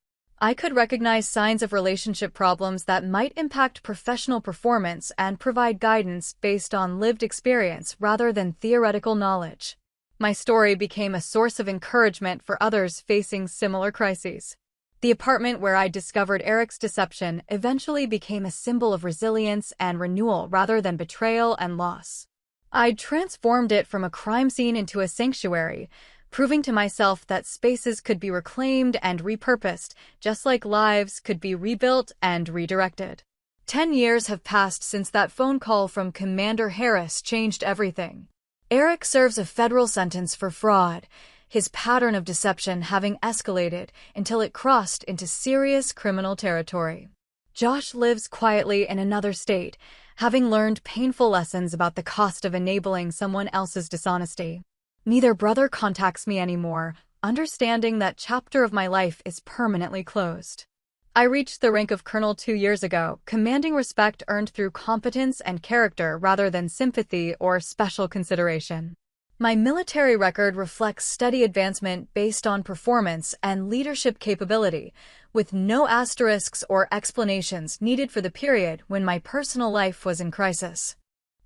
I could recognize signs of relationship problems that might impact professional performance and provide guidance based on lived experience rather than theoretical knowledge. My story became a source of encouragement for others facing similar crises. The apartment where I discovered Eric's deception eventually became a symbol of resilience and renewal rather than betrayal and loss. I'd transformed it from a crime scene into a sanctuary, proving to myself that spaces could be reclaimed and repurposed, just like lives could be rebuilt and redirected. 10 years have passed since that phone call from Commander Harris changed everything. Eric serves a federal sentence for fraud, his pattern of deception having escalated until it crossed into serious criminal territory. Josh lives quietly in another state, having learned painful lessons about the cost of enabling someone else's dishonesty. Neither brother contacts me anymore, understanding that chapter of my life is permanently closed. I reached the rank of colonel 2 years ago, commanding respect earned through competence and character rather than sympathy or special consideration. My military record reflects steady advancement based on performance and leadership capability, with no asterisks or explanations needed for the period when my personal life was in crisis.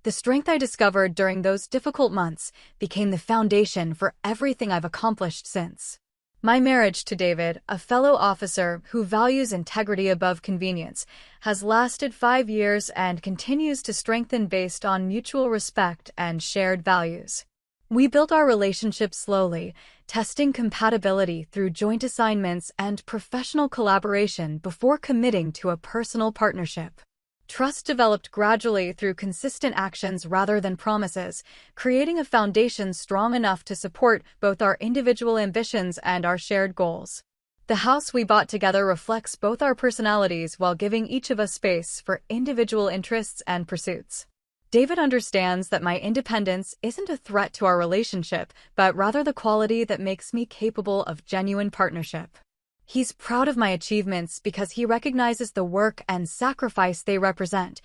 The strength I discovered during those difficult months became the foundation for everything I've accomplished since. My marriage to David, a fellow officer who values integrity above convenience, has lasted 5 years and continues to strengthen based on mutual respect and shared values. We built our relationship slowly, testing compatibility through joint assignments and professional collaboration before committing to a personal partnership. Trust developed gradually through consistent actions rather than promises, creating a foundation strong enough to support both our individual ambitions and our shared goals. The house we bought together reflects both our personalities while giving each of us space for individual interests and pursuits. David understands that my independence isn't a threat to our relationship, but rather the quality that makes me capable of genuine partnership. He's proud of my achievements because he recognizes the work and sacrifice they represent,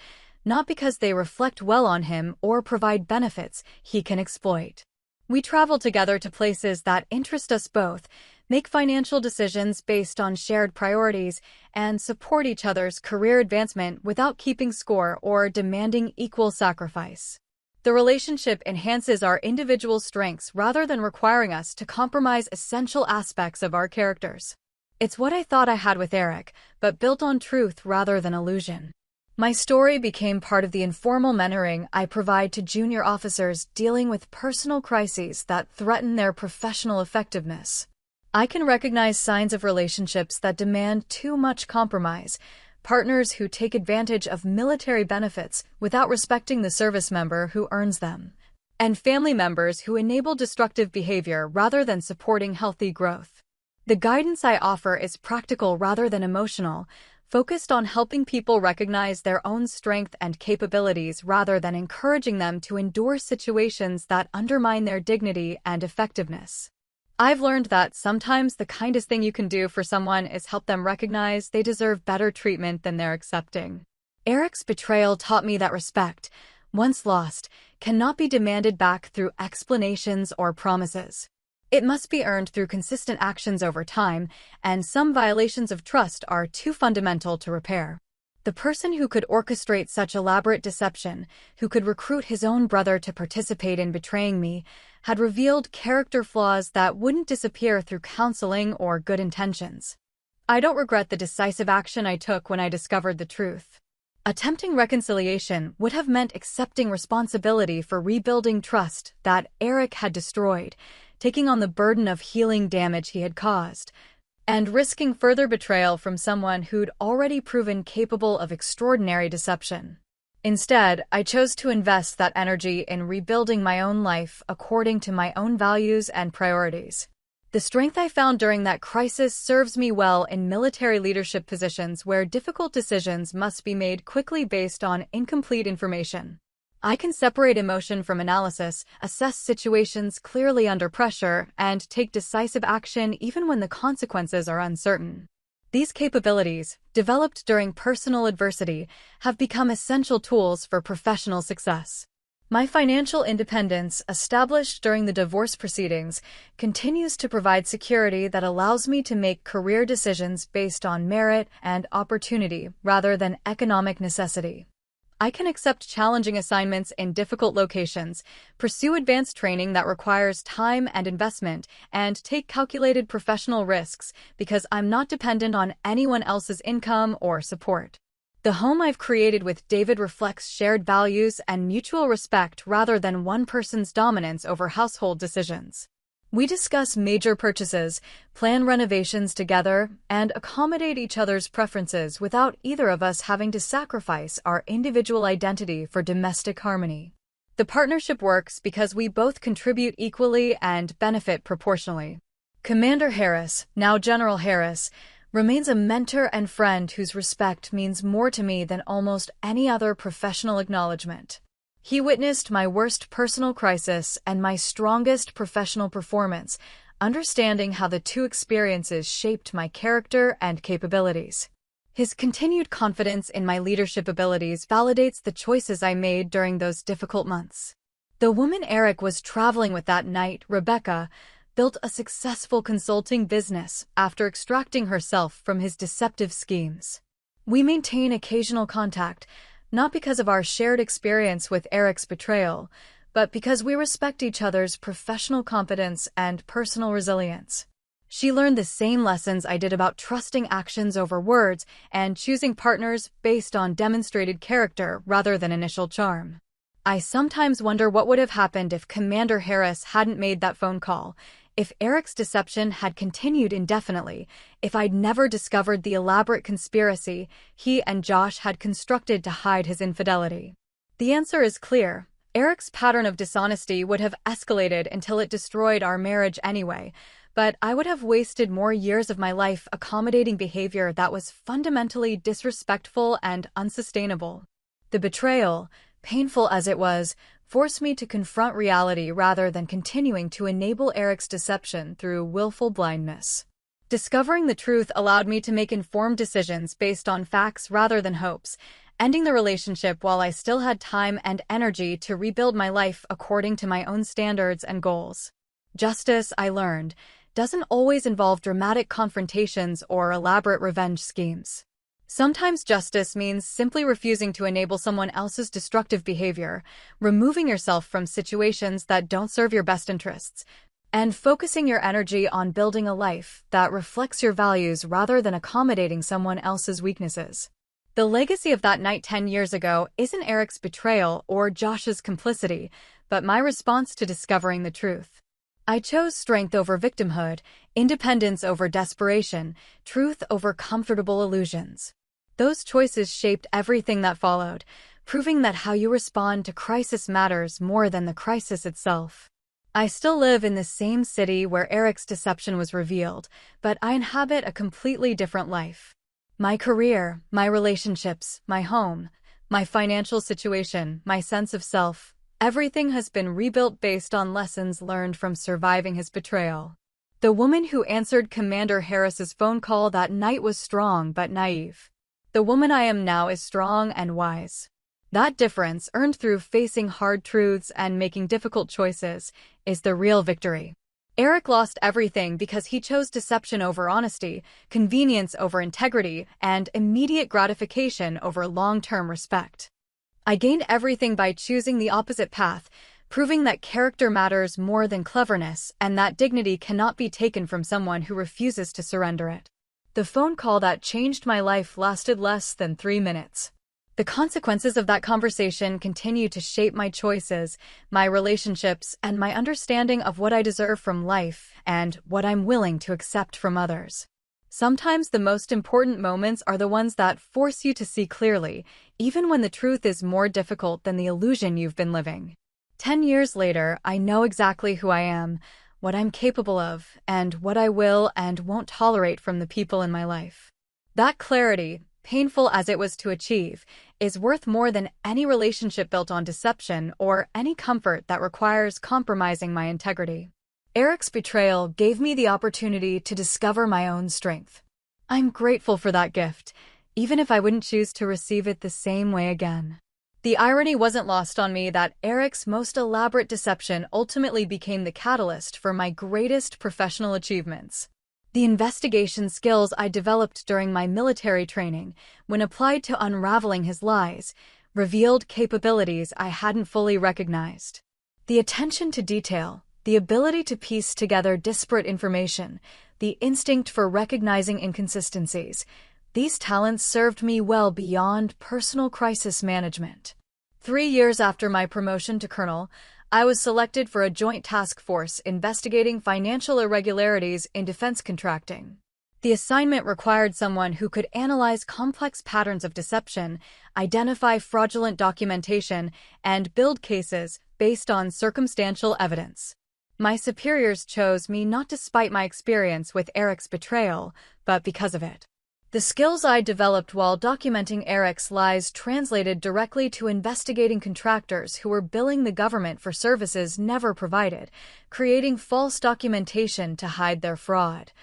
not because they reflect well on him or provide benefits he can exploit. We travel together to places that interest us both, make financial decisions based on shared priorities, and support each other's career advancement without keeping score or demanding equal sacrifice. The relationship enhances our individual strengths rather than requiring us to compromise essential aspects of our characters. It's what I thought I had with Eric, but built on truth rather than illusion. My story became part of the informal mentoring I provide to junior officers dealing with personal crises that threaten their professional effectiveness. I can recognize signs of relationships that demand too much compromise, partners who take advantage of military benefits without respecting the service member who earns them, and family members who enable destructive behavior rather than supporting healthy growth. The guidance I offer is practical rather than emotional, focused on helping people recognize their own strength and capabilities rather than encouraging them to endure situations that undermine their dignity and effectiveness. I've learned that sometimes the kindest thing you can do for someone is help them recognize they deserve better treatment than they're accepting. Eric's betrayal taught me that respect, once lost, cannot be demanded back through explanations or promises. It must be earned through consistent actions over time, and some violations of trust are too fundamental to repair. The person who could orchestrate such elaborate deception, who could recruit his own brother to participate in betraying me, had revealed character flaws that wouldn't disappear through counseling or good intentions. I don't regret the decisive action I took when I discovered the truth. Attempting reconciliation would have meant accepting responsibility for rebuilding trust that Eric had destroyed, taking on the burden of healing damage he had caused, and risking further betrayal from someone who'd already proven capable of extraordinary deception. Instead, I chose to invest that energy in rebuilding my own life according to my own values and priorities. The strength I found during that crisis serves me well in military leadership positions where difficult decisions must be made quickly based on incomplete information. I can separate emotion from analysis, assess situations clearly under pressure, and take decisive action even when the consequences are uncertain. These capabilities, developed during personal adversity, have become essential tools for professional success. My financial independence, established during the divorce proceedings, continues to provide security that allows me to make career decisions based on merit and opportunity rather than economic necessity. I can accept challenging assignments in difficult locations, pursue advanced training that requires time and investment, and take calculated professional risks because I'm not dependent on anyone else's income or support. The home I've created with David reflects shared values and mutual respect rather than one person's dominance over household decisions. We discuss major purchases, plan renovations together, and accommodate each other's preferences without either of us having to sacrifice our individual identity for domestic harmony. The partnership works because we both contribute equally and benefit proportionally. Commander Harris, now General Harris, remains a mentor and friend whose respect means more to me than almost any other professional acknowledgement. He witnessed my worst personal crisis and my strongest professional performance, understanding how the two experiences shaped my character and capabilities. His continued confidence in my leadership abilities validates the choices I made during those difficult months. The woman Eric was traveling with that night, Rebecca, built a successful consulting business after extracting herself from his deceptive schemes. We maintain occasional contact, not because of our shared experience with Eric's betrayal, but because we respect each other's professional competence and personal resilience. She learned the same lessons I did about trusting actions over words and choosing partners based on demonstrated character rather than initial charm. I sometimes wonder what would have happened if Commander Harris hadn't made that phone call, if Eric's deception had continued indefinitely, if I'd never discovered the elaborate conspiracy he and Josh had constructed to hide his infidelity. The answer is clear. Eric's pattern of dishonesty would have escalated until it destroyed our marriage anyway, but I would have wasted more years of my life accommodating behavior that was fundamentally disrespectful and unsustainable. The betrayal, painful as it was, forced me to confront reality rather than continuing to enable Eric's deception through willful blindness. Discovering the truth allowed me to make informed decisions based on facts rather than hopes, ending the relationship while I still had time and energy to rebuild my life according to my own standards and goals. Justice, I learned, doesn't always involve dramatic confrontations or elaborate revenge schemes. Sometimes justice means simply refusing to enable someone else's destructive behavior, removing yourself from situations that don't serve your best interests, and focusing your energy on building a life that reflects your values rather than accommodating someone else's weaknesses. The legacy of that night 10 years ago isn't Eric's betrayal or Josh's complicity, but my response to discovering the truth. I chose strength over victimhood, independence over desperation, truth over comfortable illusions. Those choices shaped everything that followed, proving that how you respond to crisis matters more than the crisis itself. I still live in the same city where Eric's deception was revealed, but I inhabit a completely different life. My career, my relationships, my home, my financial situation, my sense of self, everything has been rebuilt based on lessons learned from surviving his betrayal. The woman who answered Commander Harris's phone call that night was strong but naive. The woman I am now is strong and wise. That difference, earned through facing hard truths and making difficult choices, is the real victory. Eric lost everything because he chose deception over honesty, convenience over integrity, and immediate gratification over long-term respect. I gained everything by choosing the opposite path, proving that character matters more than cleverness and that dignity cannot be taken from someone who refuses to surrender it. The phone call that changed my life lasted less than 3 minutes. The consequences of that conversation continue to shape my choices, my relationships, and my understanding of what I deserve from life and what I'm willing to accept from others. Sometimes the most important moments are the ones that force you to see clearly, even when the truth is more difficult than the illusion you've been living. 10 years later, I know exactly who I am, what I'm capable of, and what I will and won't tolerate from the people in my life. That clarity, painful as it was to achieve, is worth more than any relationship built on deception or any comfort that requires compromising my integrity. Eric's betrayal gave me the opportunity to discover my own strength. I'm grateful for that gift, even if I wouldn't choose to receive it the same way again. The irony wasn't lost on me that Eric's most elaborate deception ultimately became the catalyst for my greatest professional achievements. The investigation skills I developed during my military training, when applied to unraveling his lies, revealed capabilities I hadn't fully recognized. The attention to detail, the ability to piece together disparate information, the instinct for recognizing inconsistencies, these talents served me well beyond personal crisis management. 3 years after my promotion to colonel, I was selected for a joint task force investigating financial irregularities in defense contracting. The assignment required someone who could analyze complex patterns of deception, identify fraudulent documentation, and build cases based on circumstantial evidence. My superiors chose me not despite my experience with Eric's betrayal, but because of it. The skills I developed while documenting Eric's lies translated directly to investigating contractors who were billing the government for services never provided, creating false documentation to hide their fraud.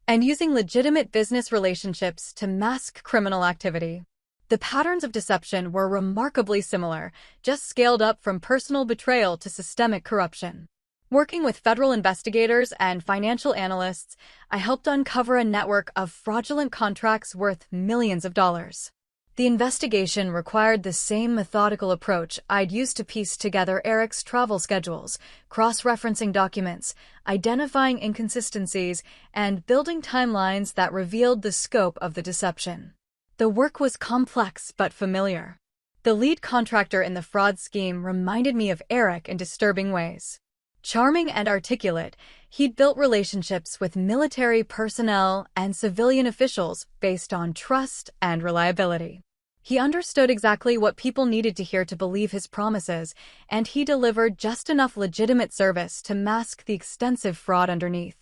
and using legitimate business relationships to mask criminal activity. The patterns of deception were remarkably similar, just scaled up from personal betrayal to systemic corruption. Working with federal investigators and financial analysts, I helped uncover a network of fraudulent contracts worth millions of dollars. The investigation required the same methodical approach I'd used to piece together Eric's travel schedules, cross-referencing documents, identifying inconsistencies, and building timelines that revealed the scope of the deception. The work was complex but familiar. The lead contractor in the fraud scheme reminded me of Eric in disturbing ways. Charming and articulate, he'd built relationships with military personnel and civilian officials based on trust and reliability. He understood exactly what people needed to hear to believe his promises, and he delivered just enough legitimate service to mask the extensive fraud underneath.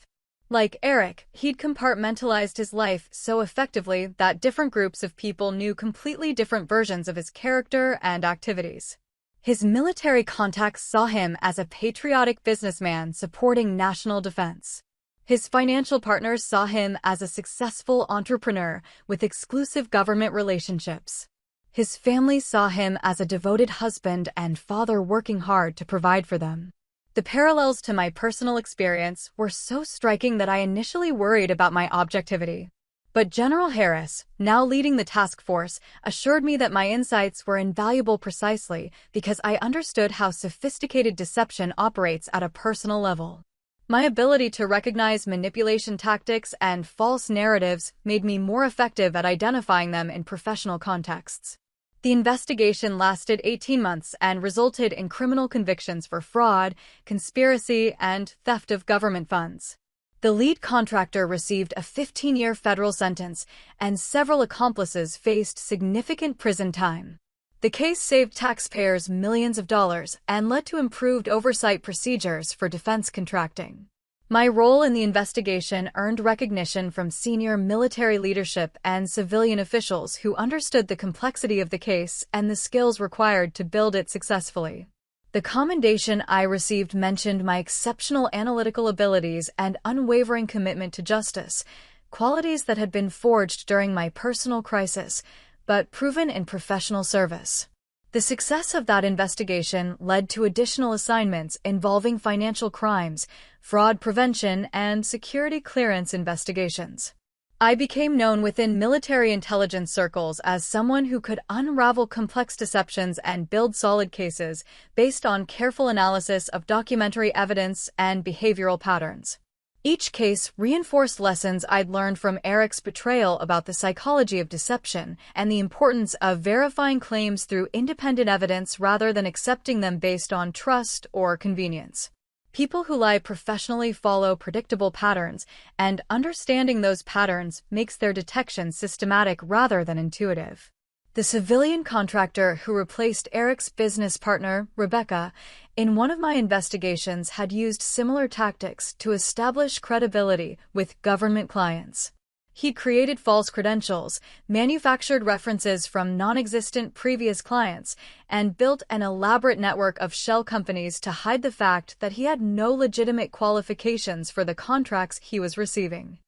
Like Eric, he'd compartmentalized his life so effectively that different groups of people knew completely different versions of his character and activities. His military contacts saw him as a patriotic businessman supporting national defense. His financial partners saw him as a successful entrepreneur with exclusive government relationships. His family saw him as a devoted husband and father working hard to provide for them. The parallels to my personal experience were so striking that I initially worried about my objectivity. But General Harris, now leading the task force, assured me that my insights were invaluable precisely because I understood how sophisticated deception operates at a personal level. My ability to recognize manipulation tactics and false narratives made me more effective at identifying them in professional contexts. The investigation lasted 18 months and resulted in criminal convictions for fraud, conspiracy, and theft of government funds. The lead contractor received a 15-year federal sentence, and several accomplices faced significant prison time. The case saved taxpayers millions of dollars and led to improved oversight procedures for defense contracting. My role in the investigation earned recognition from senior military leadership and civilian officials who understood the complexity of the case and the skills required to build it successfully. The commendation I received mentioned my exceptional analytical abilities and unwavering commitment to justice, qualities that had been forged during my personal crisis, but proven in professional service. The success of that investigation led to additional assignments involving financial crimes, fraud prevention, and security clearance investigations. I became known within military intelligence circles as someone who could unravel complex deceptions and build solid cases based on careful analysis of documentary evidence and behavioral patterns. Each case reinforced lessons I'd learned from Eric's betrayal about the psychology of deception and the importance of verifying claims through independent evidence rather than accepting them based on trust or convenience. People who lie professionally follow predictable patterns, and understanding those patterns makes their detection systematic rather than intuitive. The civilian contractor who replaced Eric's business partner, Rebecca, in one of my investigations had used similar tactics to establish credibility with government clients. He created false credentials, manufactured references from non-existent previous clients, and built an elaborate network of shell companies to hide the fact that he had no legitimate qualifications for the contracts he was receiving.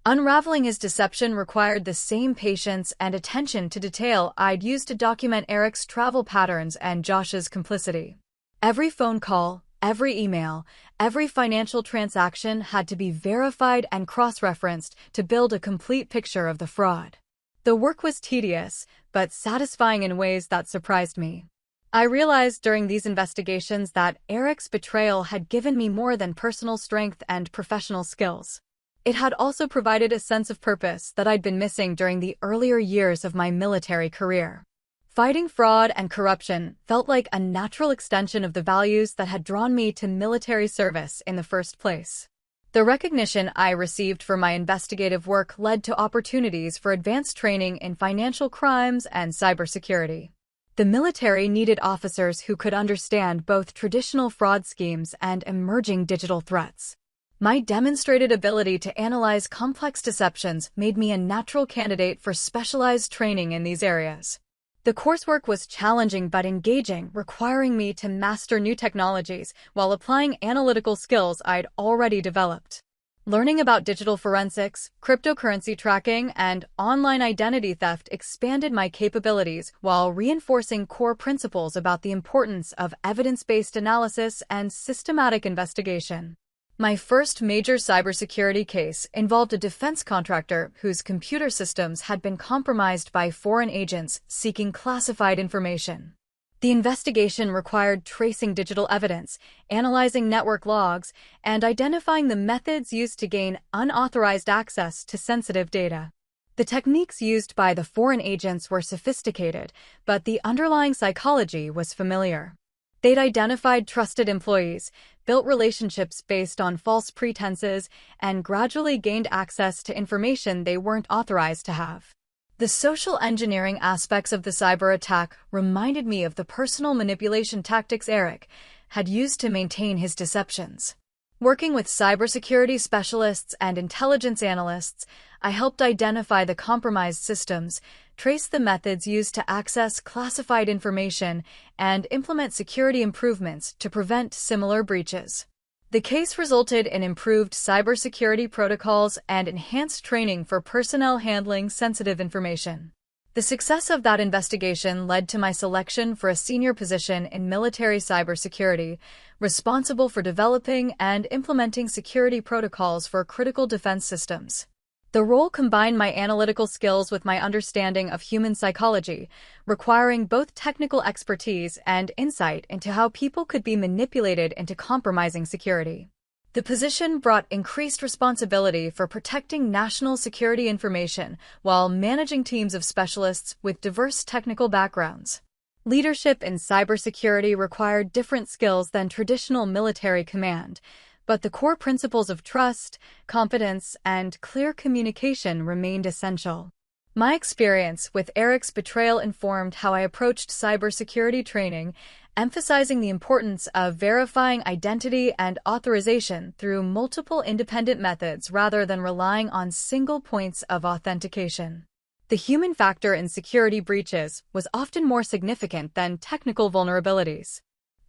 Unraveling his deception required the same patience and attention to detail I'd used to document Eric's travel patterns and Josh's complicity. Every phone call, every email, every financial transaction had to be verified and cross-referenced to build a complete picture of the fraud. The work was tedious, but satisfying in ways that surprised me. I realized during these investigations that Eric's betrayal had given me more than personal strength and professional skills. It had also provided a sense of purpose that I'd been missing during the earlier years of my military career. Fighting fraud and corruption felt like a natural extension of the values that had drawn me to military service in the first place. The recognition I received for my investigative work led to opportunities for advanced training in financial crimes and cybersecurity. The military needed officers who could understand both traditional fraud schemes and emerging digital threats. My demonstrated ability to analyze complex deceptions made me a natural candidate for specialized training in these areas. The coursework was challenging but engaging, requiring me to master new technologies while applying analytical skills I'd already developed. Learning about digital forensics, cryptocurrency tracking, and online identity theft expanded my capabilities while reinforcing core principles about the importance of evidence-based analysis and systematic investigation. My first major cybersecurity case involved a defense contractor whose computer systems had been compromised by foreign agents seeking classified information. The investigation required tracing digital evidence, analyzing network logs, and identifying the methods used to gain unauthorized access to sensitive data. The techniques used by the foreign agents were sophisticated, but the underlying psychology was familiar. They'd identified trusted employees, built relationships based on false pretenses, and gradually gained access to information they weren't authorized to have. The social engineering aspects of the cyber attack reminded me of the personal manipulation tactics Eric had used to maintain his deceptions. Working with cybersecurity specialists and intelligence analysts, I helped identify the compromised systems, trace the methods used to access classified information, and implement security improvements to prevent similar breaches. The case resulted in improved cybersecurity protocols and enhanced training for personnel handling sensitive information. The success of that investigation led to my selection for a senior position in military cybersecurity, responsible for developing and implementing security protocols for critical defense systems. The role combined my analytical skills with my understanding of human psychology, requiring both technical expertise and insight into how people could be manipulated into compromising security. The position brought increased responsibility for protecting national security information while managing teams of specialists with diverse technical backgrounds. Leadership in cybersecurity required different skills than traditional military command, but the core principles of trust, confidence, and clear communication remained essential. My experience with Eric's betrayal informed how I approached cybersecurity training, emphasizing the importance of verifying identity and authorization through multiple independent methods rather than relying on single points of authentication. The human factor in security breaches was often more significant than technical vulnerabilities.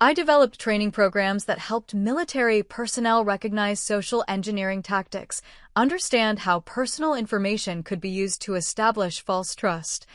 I developed training programs that helped military personnel recognize social engineering tactics, understand how personal information could be used to establish false trust,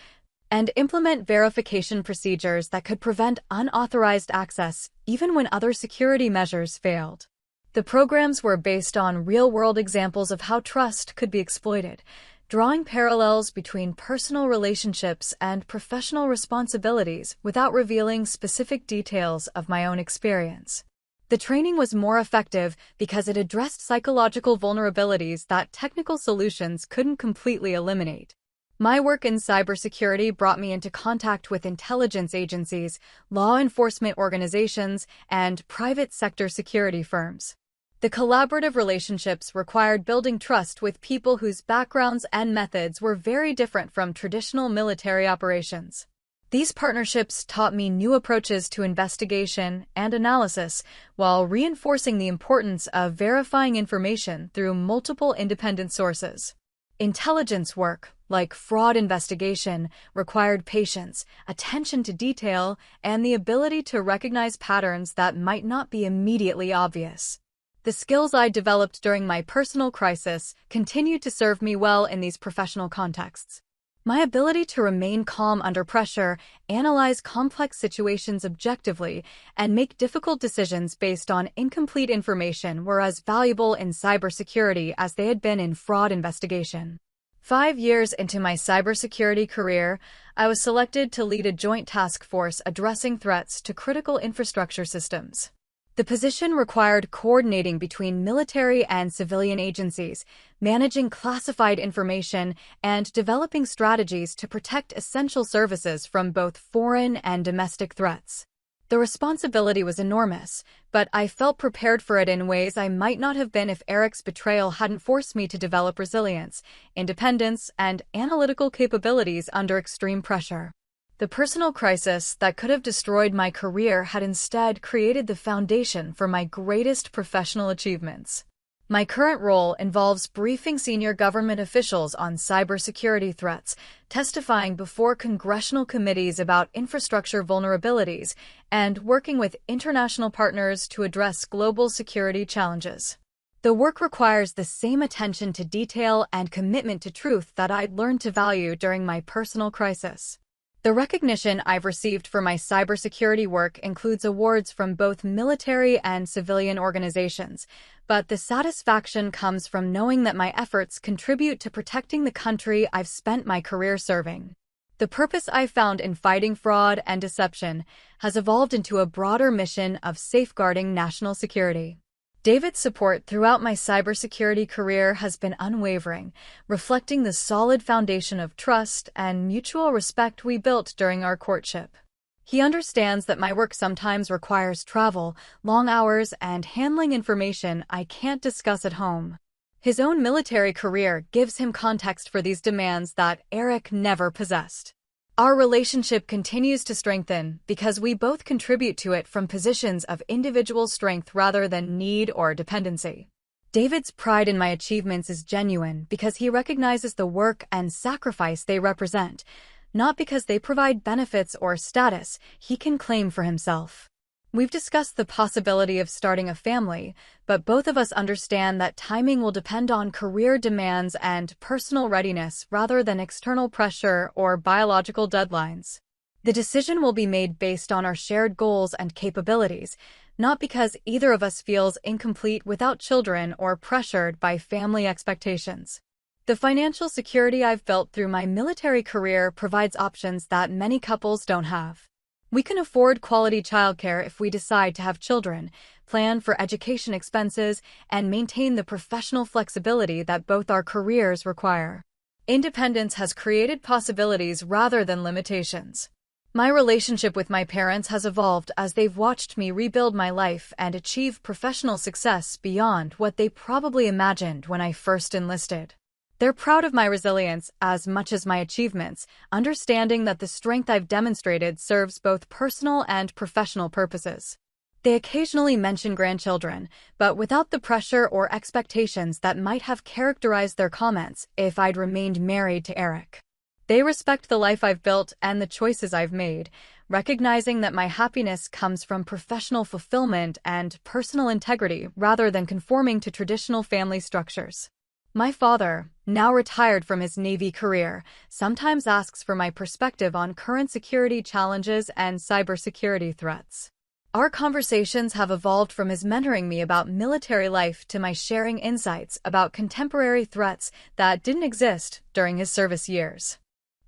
and implement verification procedures that could prevent unauthorized access even when other security measures failed. The programs were based on real-world examples of how trust could be exploited, drawing parallels between personal relationships and professional responsibilities without revealing specific details of my own experience. The training was more effective because it addressed psychological vulnerabilities that technical solutions couldn't completely eliminate. My work in cybersecurity brought me into contact with intelligence agencies, law enforcement organizations, and private sector security firms. The collaborative relationships required building trust with people whose backgrounds and methods were very different from traditional military operations. These partnerships taught me new approaches to investigation and analysis while reinforcing the importance of verifying information through multiple independent sources. Intelligence work, like fraud investigation, required patience, attention to detail, and the ability to recognize patterns that might not be immediately obvious. The skills I developed during my personal crisis continued to serve me well in these professional contexts. My ability to remain calm under pressure, analyze complex situations objectively, and make difficult decisions based on incomplete information were as valuable in cybersecurity as they had been in fraud investigation. 5 years into my cybersecurity career, I was selected to lead a joint task force addressing threats to critical infrastructure systems. The position required coordinating between military and civilian agencies, managing classified information, and developing strategies to protect essential services from both foreign and domestic threats. The responsibility was enormous, but I felt prepared for it in ways I might not have been if Eric's betrayal hadn't forced me to develop resilience, independence, and analytical capabilities under extreme pressure. The personal crisis that could have destroyed my career had instead created the foundation for my greatest professional achievements. My current role involves briefing senior government officials on cybersecurity threats, testifying before congressional committees about infrastructure vulnerabilities, and working with international partners to address global security challenges. The work requires the same attention to detail and commitment to truth that I'd learned to value during my personal crisis. The recognition I've received for my cybersecurity work includes awards from both military and civilian organizations, but the satisfaction comes from knowing that my efforts contribute to protecting the country I've spent my career serving. The purpose I've found in fighting fraud and deception has evolved into a broader mission of safeguarding national security. David's support throughout my cybersecurity career has been unwavering, reflecting the solid foundation of trust and mutual respect we built during our courtship. He understands that my work sometimes requires travel, long hours, and handling information I can't discuss at home. His own military career gives him context for these demands that Eric never possessed. Our relationship continues to strengthen because we both contribute to it from positions of individual strength rather than need or dependency. David's pride in my achievements is genuine because he recognizes the work and sacrifice they represent, not because they provide benefits or status he can claim for himself. We've discussed the possibility of starting a family, but both of us understand that timing will depend on career demands and personal readiness rather than external pressure or biological deadlines. The decision will be made based on our shared goals and capabilities, not because either of us feels incomplete without children or pressured by family expectations. The financial security I've built through my military career provides options that many couples don't have. We can afford quality childcare if we decide to have children, plan for education expenses, and maintain the professional flexibility that both our careers require. Independence has created possibilities rather than limitations. My relationship with my parents has evolved as they've watched me rebuild my life and achieve professional success beyond what they probably imagined when I first enlisted. They're proud of my resilience as much as my achievements, understanding that the strength I've demonstrated serves both personal and professional purposes. They occasionally mention grandchildren, but without the pressure or expectations that might have characterized their comments if I'd remained married to Eric. They respect the life I've built and the choices I've made, recognizing that my happiness comes from professional fulfillment and personal integrity rather than conforming to traditional family structures. My father, now retired from his Navy career, sometimes asks for my perspective on current security challenges and cybersecurity threats. Our conversations have evolved from his mentoring me about military life to my sharing insights about contemporary threats that didn't exist during his service years.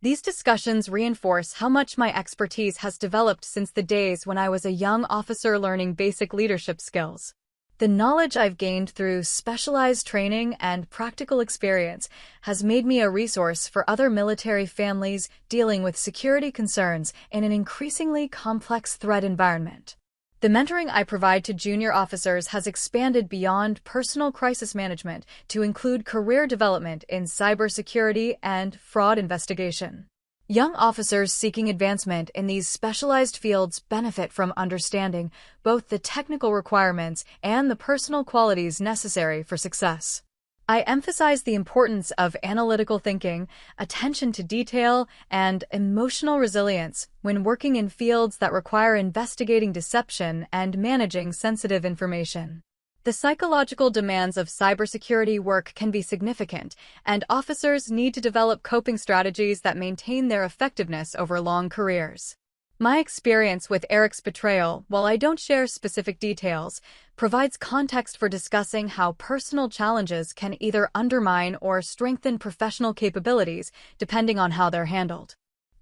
These discussions reinforce how much my expertise has developed since the days when I was a young officer learning basic leadership skills. The knowledge I've gained through specialized training and practical experience has made me a resource for other military families dealing with security concerns in an increasingly complex threat environment. The mentoring I provide to junior officers has expanded beyond personal crisis management to include career development in cybersecurity and fraud investigation. Young officers seeking advancement in these specialized fields benefit from understanding both the technical requirements and the personal qualities necessary for success. I emphasize the importance of analytical thinking, attention to detail, and emotional resilience when working in fields that require investigating deception and managing sensitive information. The psychological demands of cybersecurity work can be significant, and officers need to develop coping strategies that maintain their effectiveness over long careers. My experience with Eric's betrayal, while I don't share specific details, provides context for discussing how personal challenges can either undermine or strengthen professional capabilities, depending on how they're handled.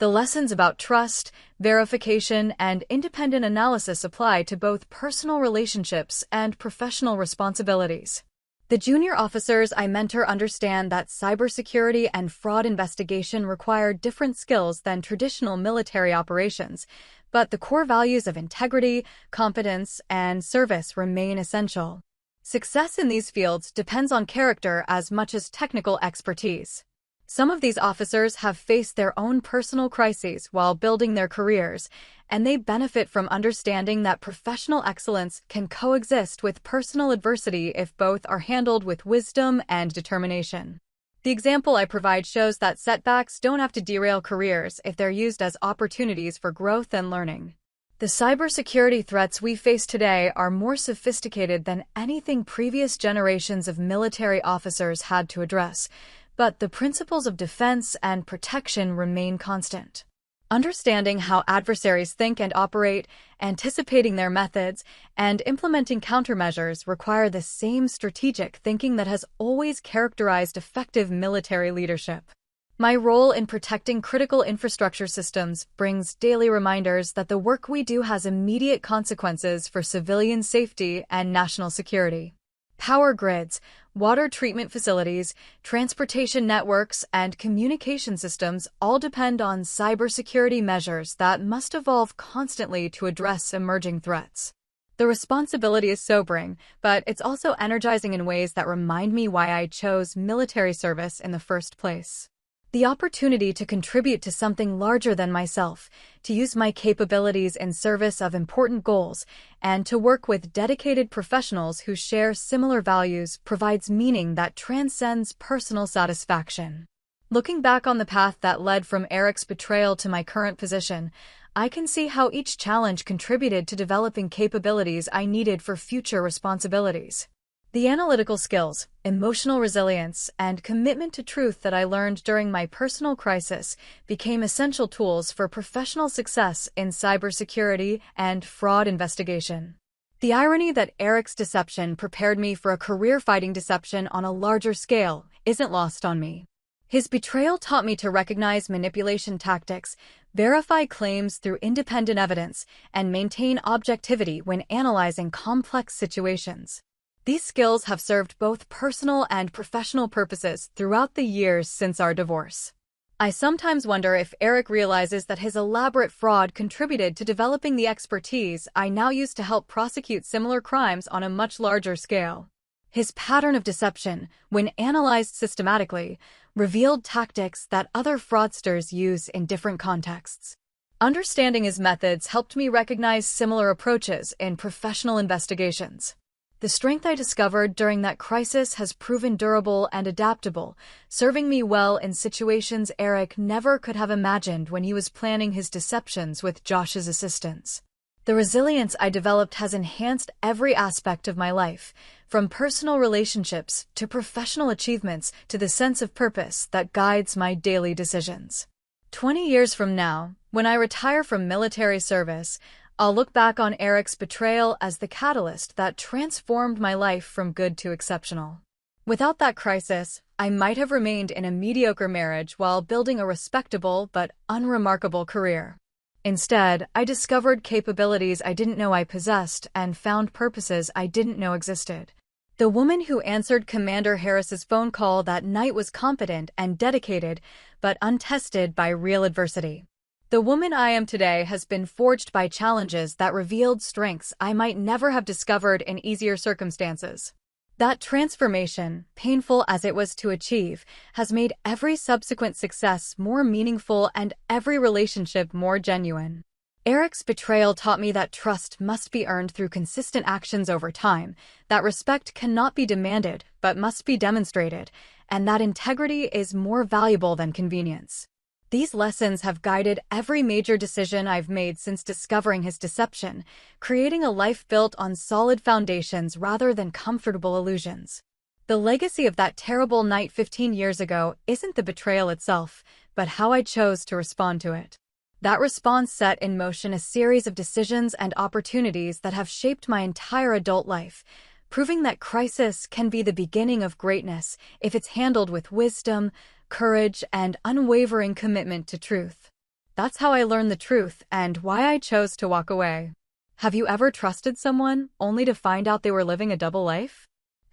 The lessons about trust, verification, and independent analysis apply to both personal relationships and professional responsibilities. The junior officers I mentor understand that cybersecurity and fraud investigation require different skills than traditional military operations, but the core values of integrity, competence, and service remain essential. Success in these fields depends on character as much as technical expertise. Some of these officers have faced their own personal crises while building their careers, and they benefit from understanding that professional excellence can coexist with personal adversity if both are handled with wisdom and determination. The example I provide shows that setbacks don't have to derail careers if they're used as opportunities for growth and learning. The cybersecurity threats we face today are more sophisticated than anything previous generations of military officers had to address, but the principles of defense and protection remain constant. Understanding how adversaries think and operate, anticipating their methods, and implementing countermeasures require the same strategic thinking that has always characterized effective military leadership. My role in protecting critical infrastructure systems brings daily reminders that the work we do has immediate consequences for civilian safety and national security. Power grids, water treatment facilities, transportation networks, and communication systems all depend on cybersecurity measures that must evolve constantly to address emerging threats. The responsibility is sobering, but it's also energizing in ways that remind me why I chose military service in the first place. The opportunity to contribute to something larger than myself, to use my capabilities in service of important goals, and to work with dedicated professionals who share similar values provides meaning that transcends personal satisfaction. Looking back on the path that led from Eric's betrayal to my current position, I can see how each challenge contributed to developing capabilities I needed for future responsibilities. The analytical skills, emotional resilience, and commitment to truth that I learned during my personal crisis became essential tools for professional success in cybersecurity and fraud investigation. The irony that Eric's deception prepared me for a career fighting deception on a larger scale isn't lost on me. His betrayal taught me to recognize manipulation tactics, verify claims through independent evidence, and maintain objectivity when analyzing complex situations. These skills have served both personal and professional purposes throughout the years since our divorce. I sometimes wonder if Eric realizes that his elaborate fraud contributed to developing the expertise I now use to help prosecute similar crimes on a much larger scale. His pattern of deception, when analyzed systematically, revealed tactics that other fraudsters use in different contexts. Understanding his methods helped me recognize similar approaches in professional investigations. The strength I discovered during that crisis has proven durable and adaptable, serving me well in situations Eric never could have imagined when he was planning his deceptions with Josh's assistance. The resilience I developed has enhanced every aspect of my life, from personal relationships to professional achievements to the sense of purpose that guides my daily decisions. 20 years from now, when I retire from military service, I'll look back on Eric's betrayal as the catalyst that transformed my life from good to exceptional. Without that crisis, I might have remained in a mediocre marriage while building a respectable but unremarkable career. Instead, I discovered capabilities I didn't know I possessed and found purposes I didn't know existed. The woman who answered Commander Harris's phone call that night was competent and dedicated, but untested by real adversity. The woman I am today has been forged by challenges that revealed strengths I might never have discovered in easier circumstances. That transformation, painful as it was to achieve, has made every subsequent success more meaningful and every relationship more genuine. Eric's betrayal taught me that trust must be earned through consistent actions over time, that respect cannot be demanded but must be demonstrated, and that integrity is more valuable than convenience. These lessons have guided every major decision I've made since discovering his deception, creating a life built on solid foundations rather than comfortable illusions. The legacy of that terrible night 15 years ago isn't the betrayal itself, but how I chose to respond to it. That response set in motion a series of decisions and opportunities that have shaped my entire adult life, proving that crisis can be the beginning of greatness if it's handled with wisdom, courage, and unwavering commitment to truth. That's how I learned the truth and why I chose to walk away. Have you ever trusted someone only to find out they were living a double life?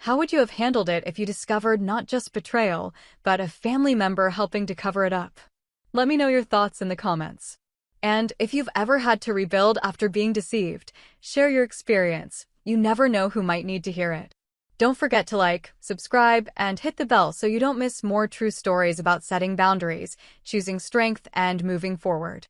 How would you have handled it if you discovered not just betrayal, but a family member helping to cover it up? Let me know your thoughts in the comments. And if you've ever had to rebuild after being deceived, share your experience. You never know who might need to hear it. Don't forget to like, subscribe, and hit the bell so you don't miss more true stories about setting boundaries, choosing strength, and moving forward.